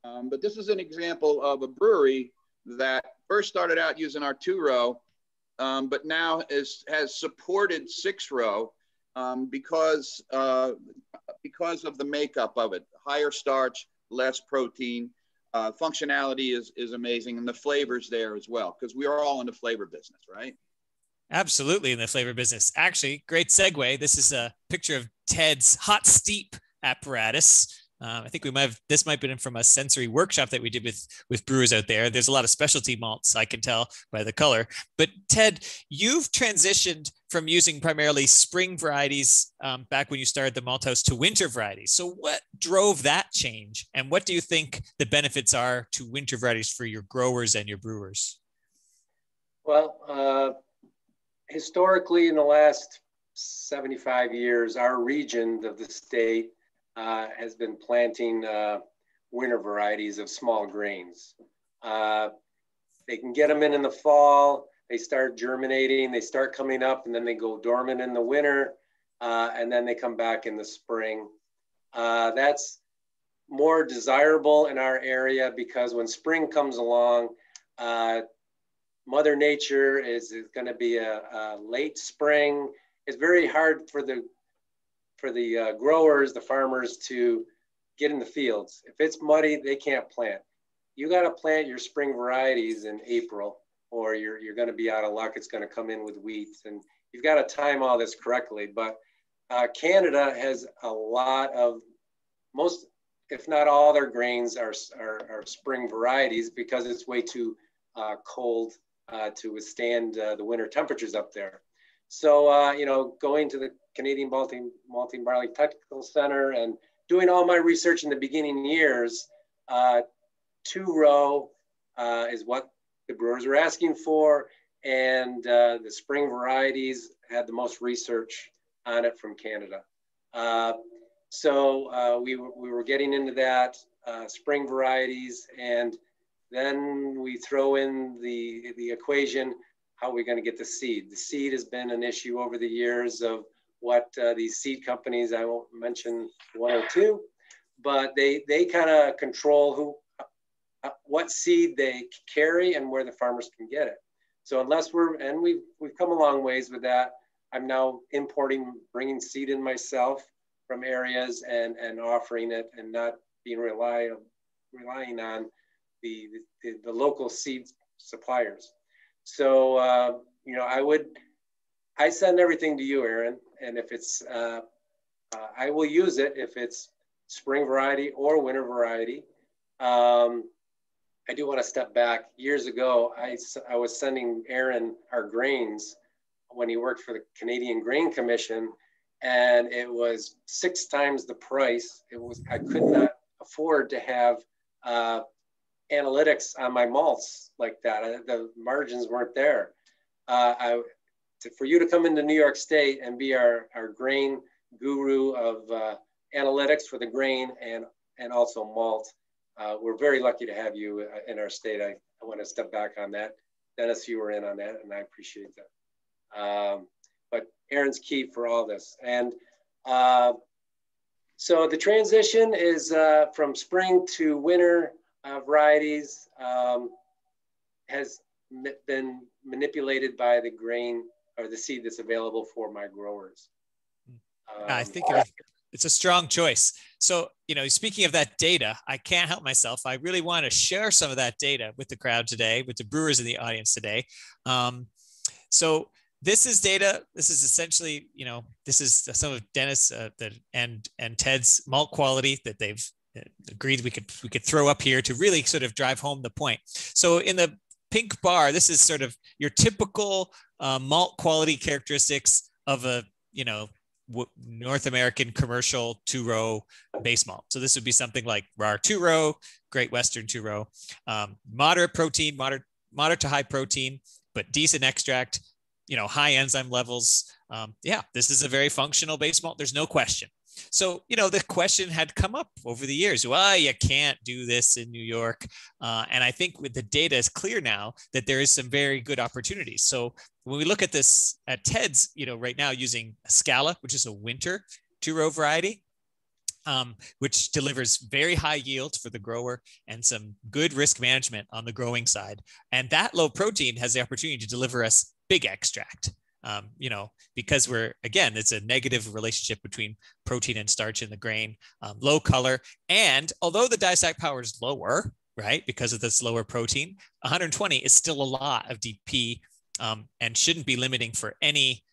But this is an example of a brewery that first started out using our 2-row, but now has supported 6-row because of the makeup of it. Higher starch, less protein. Functionality is amazing, and the flavors there as well, because we are all in the flavor business, right? Absolutely in the flavor business. Actually, great segue. This is a picture of Ted's hot steep apparatus. I think this might have been from a sensory workshop that we did with brewers out there. There's a lot of specialty malts, I can tell by the color. But Ted, you've transitioned from using primarily spring varieties back when you started the malt house to winter varieties. So what drove that change? And what do you think the benefits are to winter varieties for your growers and your brewers? Well, historically, in the last 75 years, our region of the state has been planting winter varieties of small grains. They can get them in the fall, they start germinating, they start coming up, and then they go dormant in the winter, and then they come back in the spring. That's more desirable in our area because when spring comes along, Mother Nature is going to be a late spring. It's very hard for the growers, the farmers, to get in the fields. If it's muddy, they can't plant. You got to plant your spring varieties in April, or you're going to be out of luck. It's going to come in with weeds, and you've got to time all this correctly. But Canada has a lot of, most, if not all their grains are spring varieties because it's way too cold to withstand the winter temperatures up there. So, going to the Canadian Malting Barley Technical Center and doing all my research in the beginning years, 2-row is what the brewers were asking for. And the spring varieties had the most research on it from Canada. So we were getting into that, spring varieties, and then we throw in the equation, how are we going to get the seed? The seed has been an issue over the years of what these seed companies, I won't mention one or two, but they kind of control what seed they carry and where the farmers can get it. So unless we've come a long ways with that. I'm now bringing seed in myself from areas and offering it and not being relying on the local seed suppliers. So, I send everything to you, Aaron. And if it's, I will use it if it's spring variety or winter variety. I do want to step back. Years ago, I was sending Aaron our grains when he worked for the Canadian Grain Commission, and it was 6 times the price. I could not afford to have analytics on my malts like that. The margins weren't there. For you to come into New York State and be our grain guru of analytics for the grain and also malt, we're very lucky to have you in our state. I want to step back on that. Dennis, you were in on that, and I appreciate that. But Aaron's key for all this. And so the transition is from spring to winter varieties has been manipulated by the grain or the seed that's available for my growers. I think it's a strong choice. So, speaking of that data, I can't help myself. I really want to share some of that data with the crowd today, with the brewers in the audience today. So this is data. This is essentially, this is some of Dennis and Ted's malt quality that they've agreed we could throw up here to really sort of drive home the point. So in the pink bar, this is sort of your typical malt quality characteristics of a, North American commercial 2-row base malt. So this would be something like RAR 2-row, Great Western 2-row, moderate protein, moderate to high protein, but decent extract, high enzyme levels. This is a very functional base malt. There's no question. So, the question had come up over the years, well, you can't do this in New York. And I think with the data is clear now that there is some very good opportunities. So when we look at this at Ted's, right now using Scala, which is a winter 2-row variety, which delivers very high yield for the grower and some good risk management on the growing side. And that low protein has the opportunity to deliver us big extract. Because it's a negative relationship between protein and starch in the grain, low color. And although the diastatic power is lower, right, because of this lower protein, 120 is still a lot of DP and shouldn't be limiting for any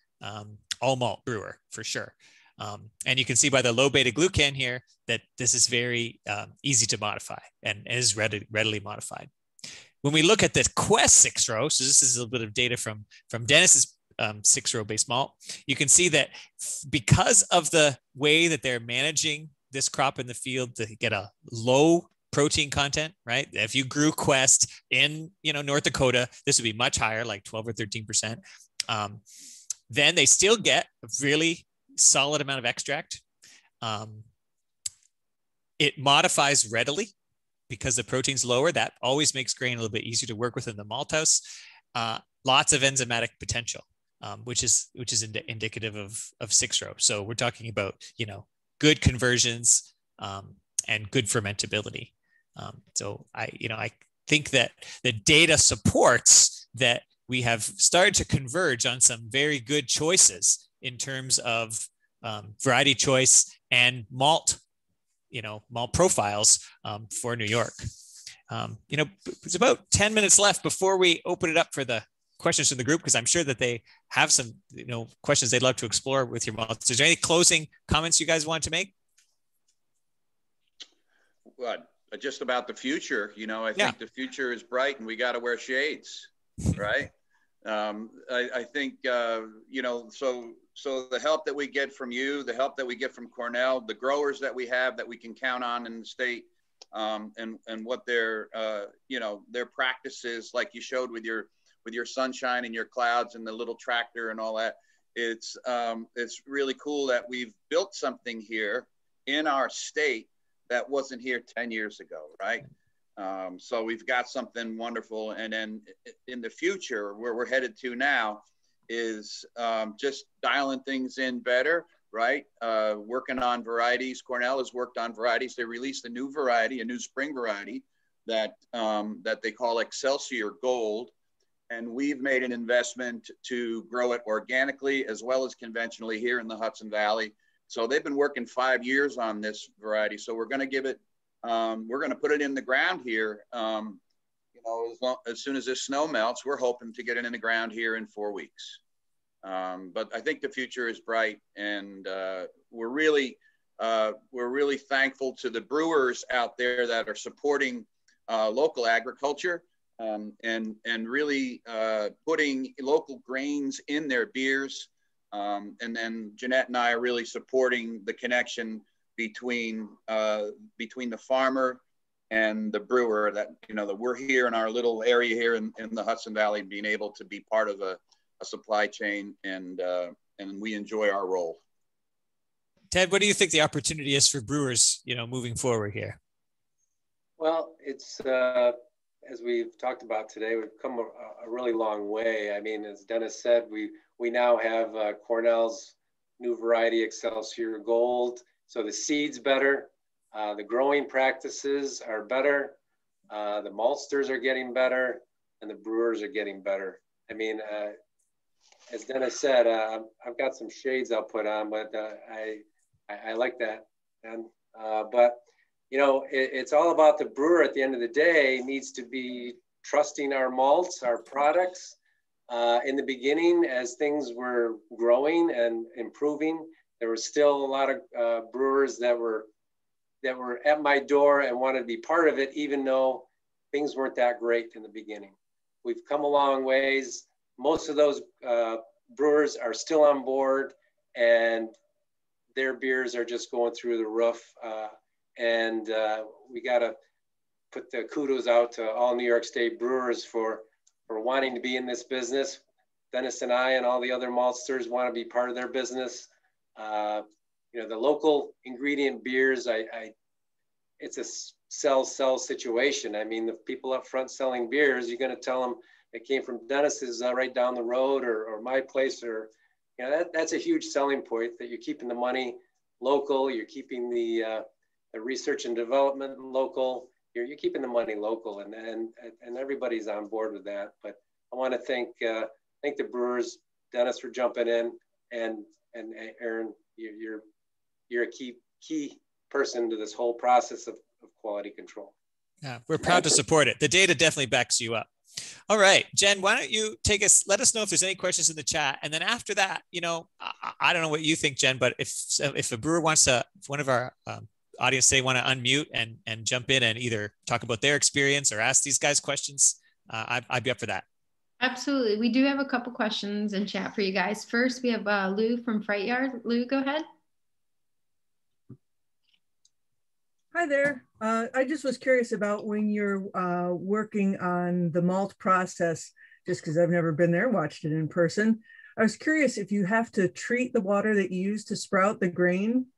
all malt brewer for sure. And you can see by the low beta glucan here that this is very easy to modify and is readily modified. When we look at the Quest 6-row, so this is a little bit of data from Dennis's 6-row base malt, you can see that because of the way that they're managing this crop in the field to get a low protein content, right? If you grew Quest in, North Dakota, this would be much higher, like 12 or 13%. Then they still get a really solid amount of extract. It modifies readily because the protein's lower. That always makes grain a little bit easier to work with in the malt house. Lots of enzymatic potential. Which is indicative of 6-row. So we're talking about, good conversions and good fermentability. So I think that the data supports that we have started to converge on some very good choices in terms of variety choice and malt, malt profiles for New York. It's about 10 minutes left before we open it up for the questions from the group, because I'm sure that they have some, questions they'd love to explore with your malts. Is there any closing comments you guys want to make? What, just about the future? I think the future is bright, and we got to wear shades, right? I think so the help that we get from you, the help that we get from Cornell, the growers that we have that we can count on in the state, and what their practices, like you showed with your sunshine and your clouds and the little tractor and all that. It's really cool that we've built something here in our state that wasn't here 10 years ago, right? So we've got something wonderful. And then in the future, where we're headed to now is just dialing things in better, right? Working on varieties. Cornell has worked on varieties. They released a new variety, a new spring variety that they call Excelsior Gold. And we've made an investment to grow it organically as well as conventionally here in the Hudson Valley. So they've been working 5 years on this variety. So we're going to give it, we're going to put it in the ground here. As soon as this snow melts, we're hoping to get it in the ground here in 4 weeks. But I think the future is bright, and we're really thankful to the brewers out there that are supporting local agriculture. And really putting local grains in their beers. And then Jeanette and I are really supporting the connection between the farmer and the brewer, that, that we're here in our little area here in the Hudson Valley, being able to be part of a supply chain, and we enjoy our role. Ted, what do you think the opportunity is for brewers, moving forward here? Well, it's, as we've talked about today, we've come a really long way. I mean, as Dennis said, we now have Cornell's new variety, Excelsior Gold. So the seed's better, the growing practices are better, the maltsters are getting better, and the brewers are getting better. I mean, as Dennis said, I've got some shades I'll put on, but I like that. And but it's all about the brewer at the end of the day. Needs to be trusting our malts, our products. In the beginning, as things were growing and improving, there was still a lot of brewers that were at my door and wanted to be part of it, even though things weren't that great in the beginning. We've come a long ways. Most of those brewers are still on board, and their beers are just going through the roof. We got to put the kudos out to all New York State brewers for wanting to be in this business. Dennis and I and all the other maltsters want to be part of their business. You know, the local ingredient beers, it's a sell situation. I mean, the people up front selling beers, you're going to tell them it came from Dennis's right down the road, or my place, or, you know, that's a huge selling point, that you're keeping the money local, you're keeping the research and development local, you're keeping the money local, and everybody's on board with that. But I want to thank the brewers, Dennis, for jumping in, and Aaron, you're a key person to this whole process of quality control. Yeah, we're proud to support it. The data definitely backs you up. All right, Jen, why don't you let us know if there's any questions in the chat. And then after that, you know, I don't know what you think, Jen, but if a brewer wants to, if one of our audience today want to unmute and jump in and either talk about their experience or ask these guys questions, I'd be up for that. Absolutely. We do have a couple questions in chat for you guys. First, we have Lou from Fright Yard. Lou, go ahead. Hi there. I just was curious about when you're working on the malt process, just because I've never been there, watched it in person. I was curious if you have to treat the water that you use to sprout the grain,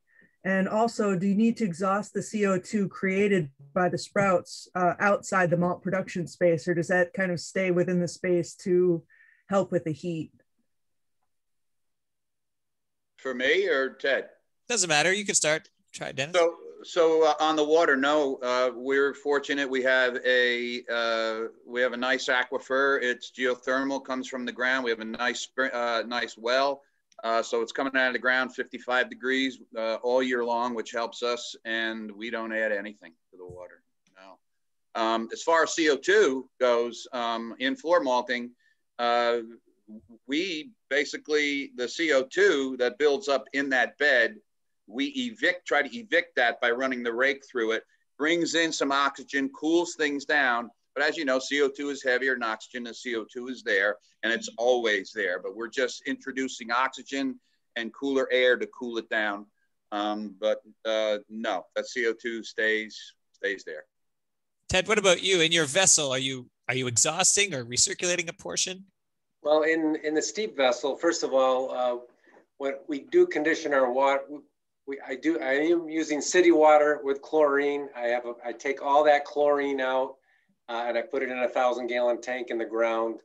and also do you need to exhaust the CO2 created by the sprouts outside the malt production space, or does that kind of stay within the space to help with the heat? For me or Ted? Doesn't matter. You can start. Try it, Dennis. So on the water, no, we're fortunate. We have a nice aquifer. It's geothermal, comes from the ground. We have a nice well. So it's coming out of the ground 55 degrees all year long, which helps us, and we don't add anything to the water. No. As far as CO2 goes, in floor malting, we basically, the CO2 that builds up in that bed, we try to evict that by running the rake through it, brings in some oxygen, cools things down. But as you know, CO2 is heavier than oxygen, and CO2 is there, and it's always there. But we're just introducing oxygen and cooler air to cool it down. No, that CO2 stays there. Ted, what about you? In your vessel, are you exhausting or recirculating a portion? Well, in the steep vessel, first of all, when we do condition our water, I am using city water with chlorine. I take all that chlorine out and I put it in a 1,000-gallon tank in the ground,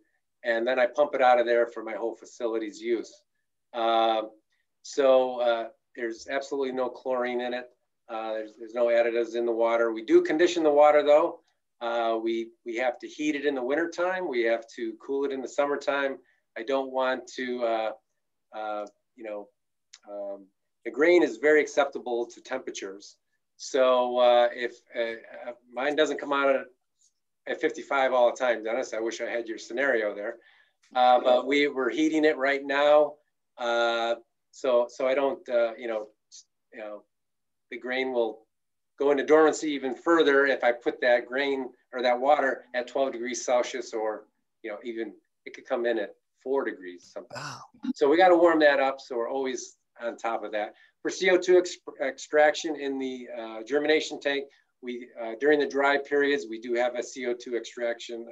and then I pump it out of there for my whole facility's use. There's absolutely no chlorine in it. There's no additives in the water. We do condition the water though. We have to heat it in the wintertime. We have to cool it in the summertime. I don't want to, the grain is very acceptable to temperatures. So if mine doesn't come out at 55 all the time, Dennis, I wish I had your scenario there. But we're heating it right now. So I don't, the grain will go into dormancy even further if I put that grain or that water at 12 degrees Celsius, or, even it could come in at 4 degrees sometimes. Wow. So we got to warm that up. So we're always on top of that. For CO2 extraction in the germination tank, we during the dry periods, we do have a CO2 extraction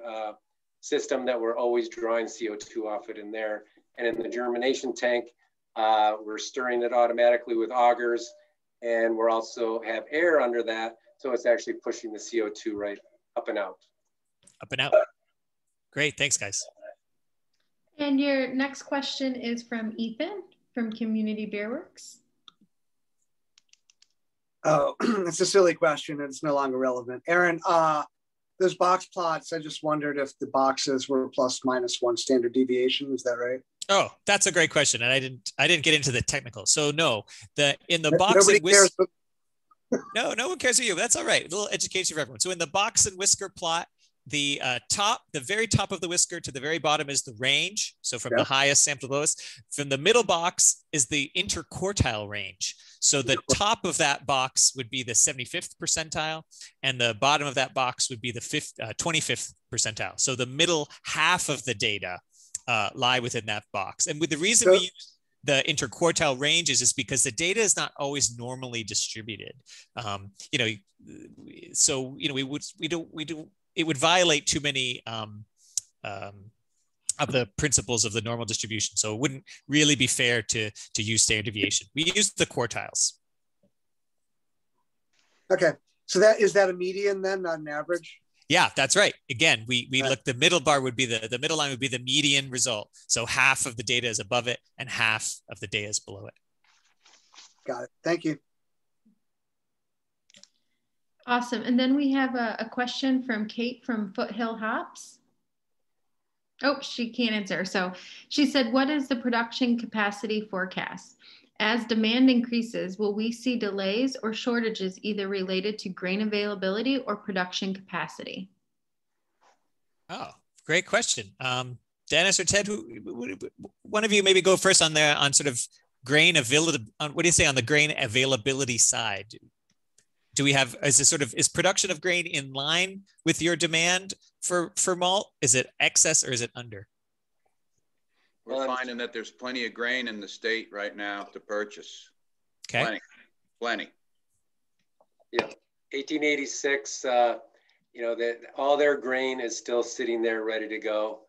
system that we're always drawing CO2 off it in there. And in the germination tank, we're stirring it automatically with augers, and we're also have air under that. So it's actually pushing the CO2 right up and out. Up and out. Great, thanks guys. And your next question is from Ethan from Community Beer Works. Oh, it's a silly question. It's no longer relevant. Aaron, those box plots, I just wondered if the boxes were +/- standard deviation. Is that right? Oh, that's a great question. And I didn't get into the technical. So no, in the box Nobody and whisker, cares, but... no one cares for you. That's all right. A little education for everyone. So in the box and whisker plot, the very top of the whisker to the very bottom is the range. So from the highest sample to the lowest. From the middle box is the interquartile range. So the top of that box would be the 75th percentile, and the bottom of that box would be the 25th percentile. So the middle half of the data lie within that box. And with the reason we use the interquartile ranges is because the data is not always normally distributed. So it would violate too many of the principles of the normal distribution. So it wouldn't really be fair to use standard deviation. We use the quartiles. Okay, so is that a median then, not an average? Yeah, that's right. Again, we look, the middle bar would be the middle line would be the median result. So half of the data is above it and half of the data is below it. Got it. Thank you. Awesome. And then we have a question from Kate from Foothill Hops. Oh, she can't answer. So she said, what is the production capacity forecast? As demand increases, will we see delays or shortages either related to grain availability or production capacity? Oh, great question. Dennis or Ted, one of you maybe go first on sort of grain availability. What do you say on the grain availability side? Do we have, is production of grain in line with your demand for malt? Is it excess or is it under? We're finding that there's plenty of grain in the state right now to purchase. Okay. Plenty. Yeah, 1886, all their grain is still sitting there ready to go.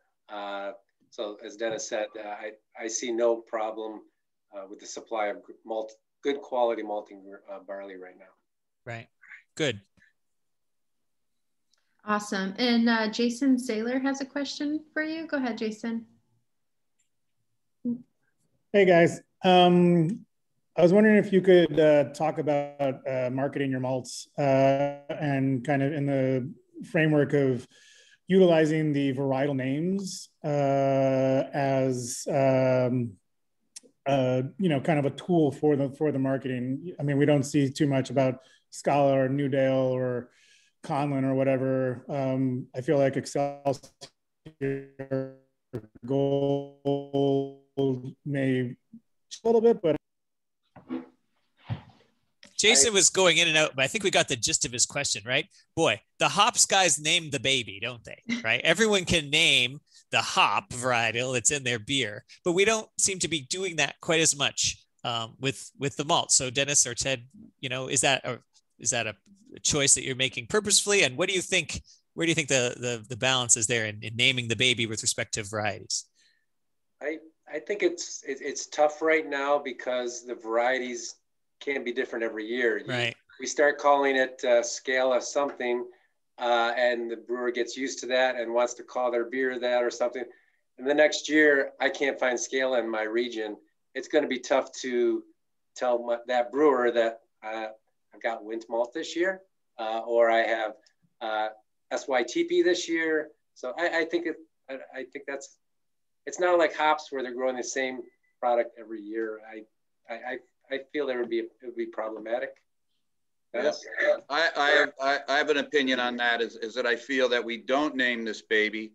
So as Dennis said, I see no problem with the supply of good quality malting barley right now. Right, good. Awesome. And Jason Saylor has a question for you. Go ahead, Jason. Hey guys, I was wondering if you could talk about marketing your malts and kind of in the framework of utilizing the varietal names as kind of a tool for the marketing. I mean, we don't see too much about Scala or Newdale or Conlin or whatever. I feel like Excelsior, Gold may a little bit, but Jason was going in and out, but I think we got the gist of his question, right? Boy, the hops guys name the baby, don't they? Right? Everyone can name the hop varietal that's in their beer, but we don't seem to be doing that quite as much with the malt. So Dennis or Ted, is that a choice that you're making purposefully? And what do you think? Where do you think the balance is there in naming the baby with respect to varieties? I think it's tough right now because the varieties can be different every year. Right. We start calling it Scala something, and the brewer gets used to that and wants to call their beer that or something. And the next year, I can't find Scala in my region. It's going to be tough to tell that brewer that I've got Wint Malt this year, or I have SYTP this year. So I think that's. It's not like hops where they're growing the same product every year. I feel it would be problematic. Yes. I have an opinion on that is that I feel that we don't name this baby.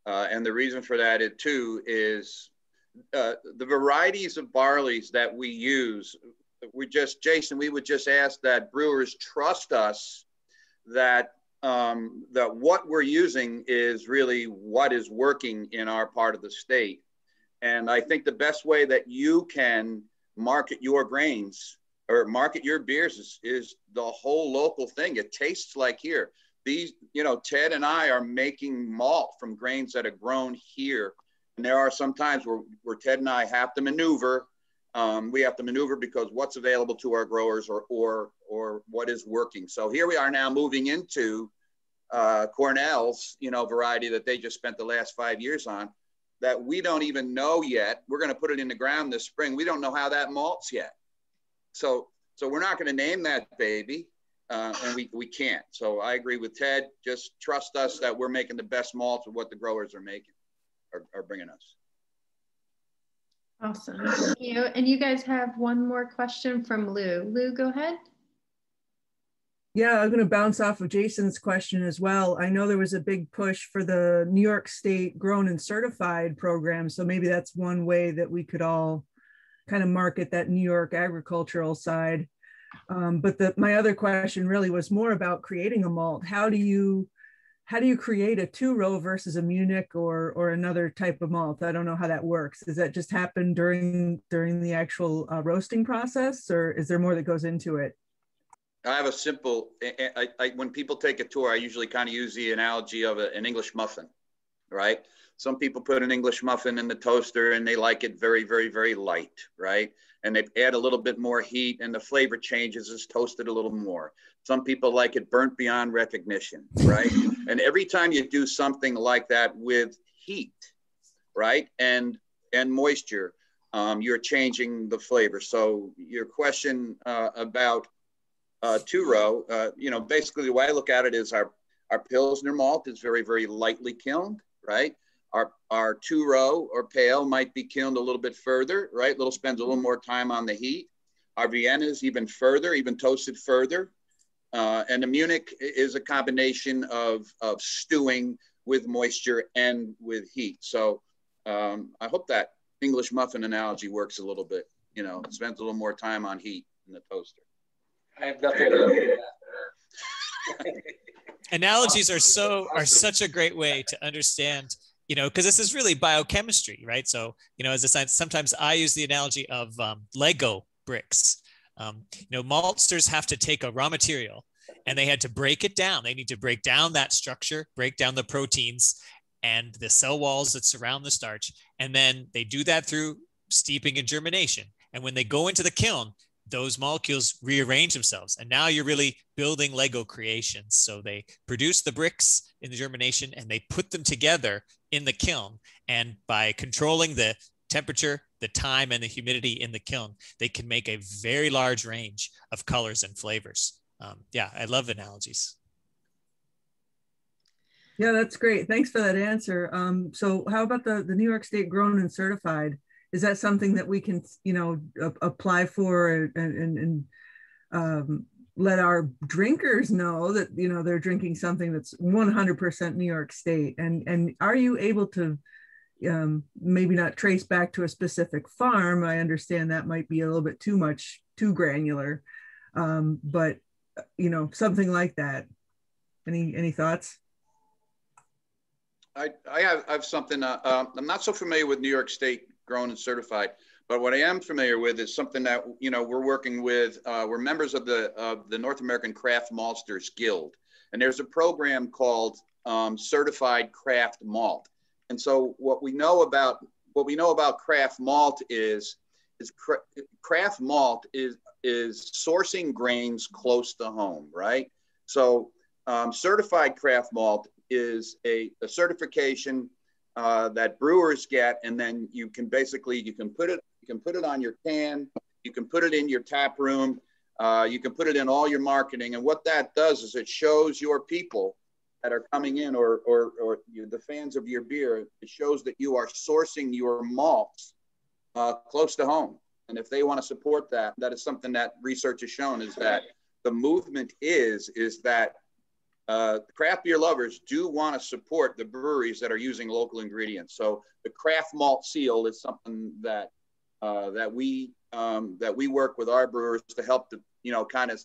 And the reason for that too is the varieties of barleys that we use. Jason, we would just ask that brewers trust us that what we're using is really what is working in our part of the state. And I think the best way that you can market your grains or market your beers is the whole local thing. It tastes like here. These, Ted and I are making malt from grains that are grown here. And there are some times where Ted and I have to maneuver. We have to maneuver because what's available to our growers or what is working. So here we are now moving into Cornell's, variety that they just spent the last 5 years on that we don't even know yet. We're going to put it in the ground this spring. We don't know how that malts yet. So we're not going to name that baby and we can't. So I agree with Ted. Just trust us that we're making the best malts of what the growers are making or bringing us. Awesome. Thank you. And you guys have one more question from Lou. Lou, go ahead. Yeah, I'm going to bounce off of Jason's question as well. I know there was a big push for the New York State Grown and Certified program. So maybe that's one way that we could all kind of market that New York agricultural side. But my other question really was more about creating a malt. How do you how do you create a 2-row versus a Munich or another type of malt? I don't know how that works. Does that just happen during the actual roasting process, or is there more that goes into it? I have a simple, when people take a tour, I usually kind of use the analogy of an English muffin, right? Some people put an English muffin in the toaster and they like it very, very, very light, right? And they add a little bit more heat and the flavor changes, is toasted a little more. Some people like it burnt beyond recognition, right? And every time you do something like that with heat, right, and moisture, you're changing the flavor. So your question about 2-row, you know, basically the way I look at it is our Pilsner malt is very, very lightly kilned, right? Our 2-row or pale might be kilned a little bit further, right? Spends a little more time on the heat. Our Vienna is even further, even toasted further. And the Munich is a combination of stewing with moisture and with heat. So I hope that English muffin analogy works a little bit. You know, it spends a little more time on heat in the toaster. I have nothing to do with that. Analogies are such a great way to understand, you know, because this is really biochemistry, right? So, you know, as a science, sometimes I use the analogy of Lego bricks. You know, maltsters have to take a raw material and they had to break it down. They need to break down that structure, break down the proteins and the cell walls that surround the starch. And then they do that through steeping and germination. And when they go into the kiln, those molecules rearrange themselves. And now you're really building Lego creations. So they produce the bricks in the germination and they put them together in the kiln. And by controlling the temperature, the time, and the humidity in the kiln, they can make a very large range of colors and flavors. Yeah, I love analogies. Yeah, that's great. Thanks for that answer. So how about the New York State grown and certified? Is that something that we can, you know, apply for and let our drinkers know that, you know, they're drinking something that's 100% New York State? And are you able to maybe not trace back to a specific farm? I understand that might be a little bit too granular, but you know, something like that. Any thoughts? I have something. I'm not so familiar with New York State grown and certified, but what I am familiar with is something that, you know, we're working with. We're members of the North American Craft Maltsters Guild, and there's a program called Certified Craft Malt. And so what we know about craft malt is craft malt is sourcing grains close to home, right? So certified craft malt is a certification that brewers get, and then you can put it on your can, you can put it in your tap room, you can put it in all your marketing. And what that does is it shows your people that are coming in or the fans of your beer, it shows that you are sourcing your malts close to home. And if they want to support that, that is something that research has shown, is that the movement is that craft beer lovers do want to support the breweries that are using local ingredients. So the craft malt seal is something that we work with our brewers to help to, you know, kind of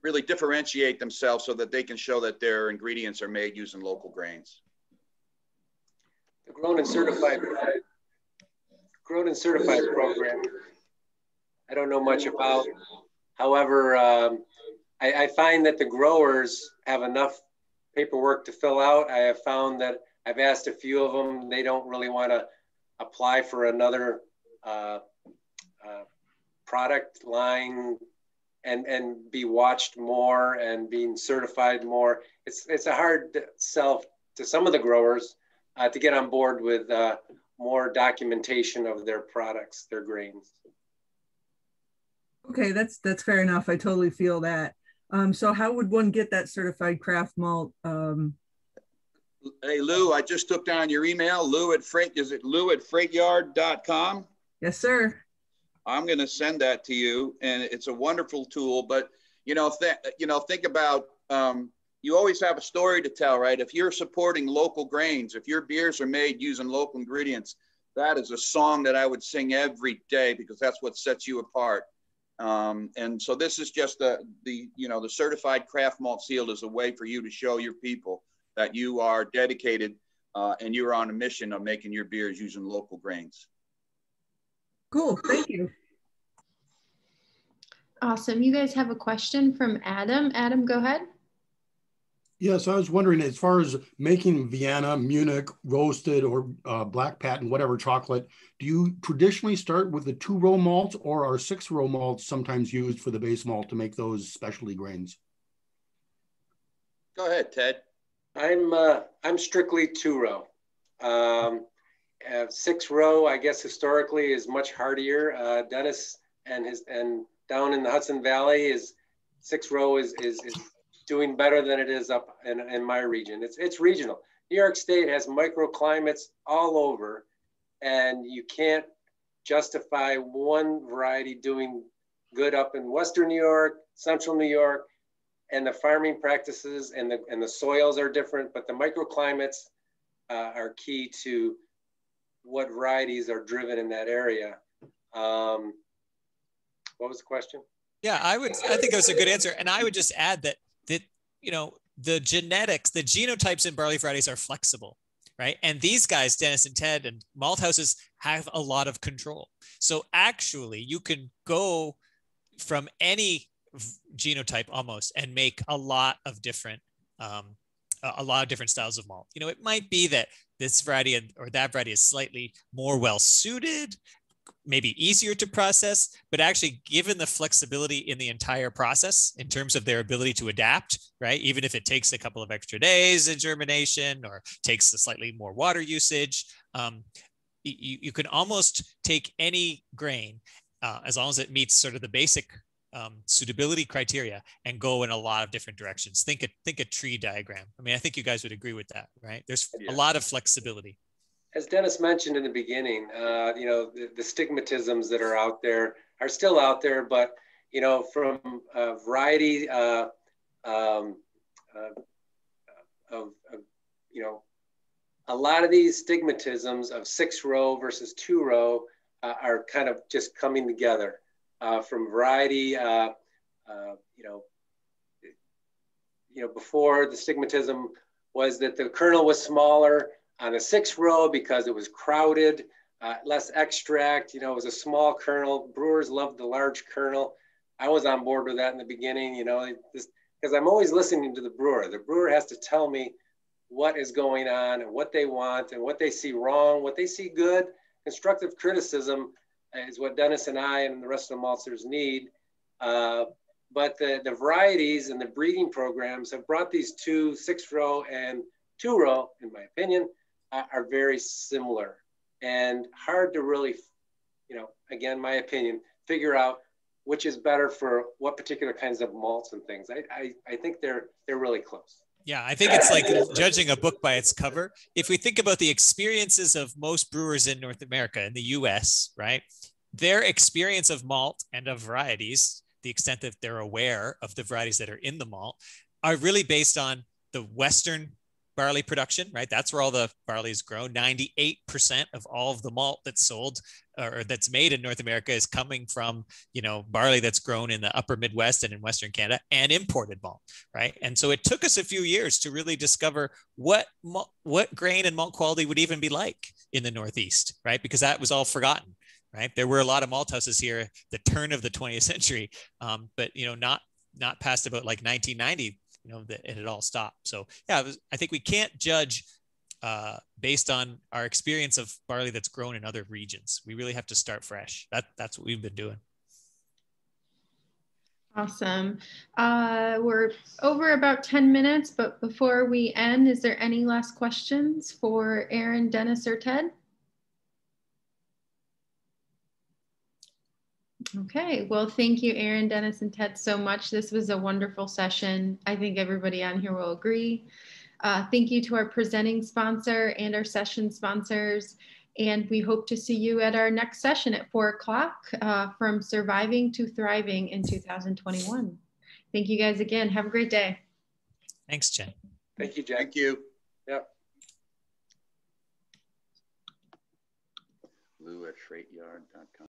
really differentiate themselves so that they can show that their ingredients are made using local grains. The grown and certified program, I don't know much about. However, I find that the growers have enough paperwork to fill out. I have found that I've asked a few of them, they don't really want to apply for another product line and be watched more and being certified more. It's a hard sell to some of the growers to get on board with more documentation of their products, their grains. Okay, that's fair enough. I totally feel that. So how would one get that certified craft malt? Hey, Lou, I just took down your email. Lou at freightyard.com? Yes, sir. I'm going to send that to you, and it's a wonderful tool. But think about you always have a story to tell, right? If you're supporting local grains, if your beers are made using local ingredients, that is a song that I would sing every day because that's what sets you apart. And so this is just the certified craft malt seal is a way for you to show your people that you are dedicated and you're on a mission of making your beers using local grains. Cool, thank you. Awesome. You guys have a question from Adam. Adam, go ahead. Yes, I was wondering, as far as making Vienna, Munich, roasted, or black patent, whatever chocolate, do you traditionally start with the 2-row malts, or are 6-row malts sometimes used for the base malt to make those specialty grains? Go ahead, Ted. I'm strictly 2-row. 6-row, I guess historically, is much hardier. Dennis and down in the Hudson Valley is 6-row is doing better than it is up in my region. It's regional. New York State has microclimates all over, and you can't justify one variety doing good up in Western New York, Central New York, and the farming practices and the soils are different, but the microclimates are key to what varieties are driven in that area. What was the question? Yeah, I think it was a good answer. And I would just add that the genetics, the genotypes in barley varieties are flexible, right? And these guys, Dennis and Ted and malt houses, have a lot of control. So actually you can go from any genotype almost and make a lot of different styles of malt. It might be that this variety or that variety is slightly more well suited, maybe easier to process, but actually given the flexibility in the entire process in terms of their ability to adapt, right? Even if it takes a couple of extra days in germination or takes a slightly more water usage, you can almost take any grain as long as it meets sort of the basic suitability criteria and go in a lot of different directions. Think a tree diagram. I mean, I think you guys would agree with that, right? There's a lot of flexibility. As Dennis mentioned in the beginning, the stigmatisms that are out there are still out there, but, from a variety of a lot of these stigmatisms of 6-row versus 2-row are kind of just coming together from variety. Before the stigmatism was that the kernel was smaller on a 6-row because it was crowded, less extract, it was a small kernel. Brewers loved the large kernel. I was on board with that in the beginning, because I'm always listening to the brewer. The brewer has to tell me what is going on and what they want and what they see wrong, what they see good. Constructive criticism is what Dennis and I and the rest of the maltsters need. But the varieties and the breeding programs have brought these two, 6-row and 2-row, in my opinion, are very similar and hard to really, again, my opinion, figure out which is better for what particular kinds of malts and things. I think they're really close. Yeah, I think it's like judging a book by its cover. If we think about the experiences of most brewers in North America, in the US, right? Their experience of malt and of varieties, the extent that they're aware of the varieties that are in the malt, are really based on the Western barley production, right? That's where all the barley is grown. 98% of all of the malt that's sold or that's made in North America is coming from, barley that's grown in the upper Midwest and in Western Canada and imported malt, right? And so it took us a few years to really discover what grain and malt quality would even be like in the Northeast, right? Because that was all forgotten, right? There were a lot of malt houses here at the turn of the 20th century, but, not past about like 1990, that it had all stopped. So yeah, I think we can't judge based on our experience of barley that's grown in other regions. We really have to start fresh. That's what we've been doing. Awesome. We're over about 10 minutes, but before we end, is there any last questions for Aaron, Dennis, or Ted? Okay, well, thank you, Aaron, Dennis, and Ted so much. This was a wonderful session. I think everybody on here will agree. Thank you to our presenting sponsor and our session sponsors. And we hope to see you at our next session at 4 o'clock from Surviving to Thriving in 2021. Thank you guys again. Have a great day. Thanks, Jen. Thank you, Jack. Thank you. Yep. Lou at freightyard.com.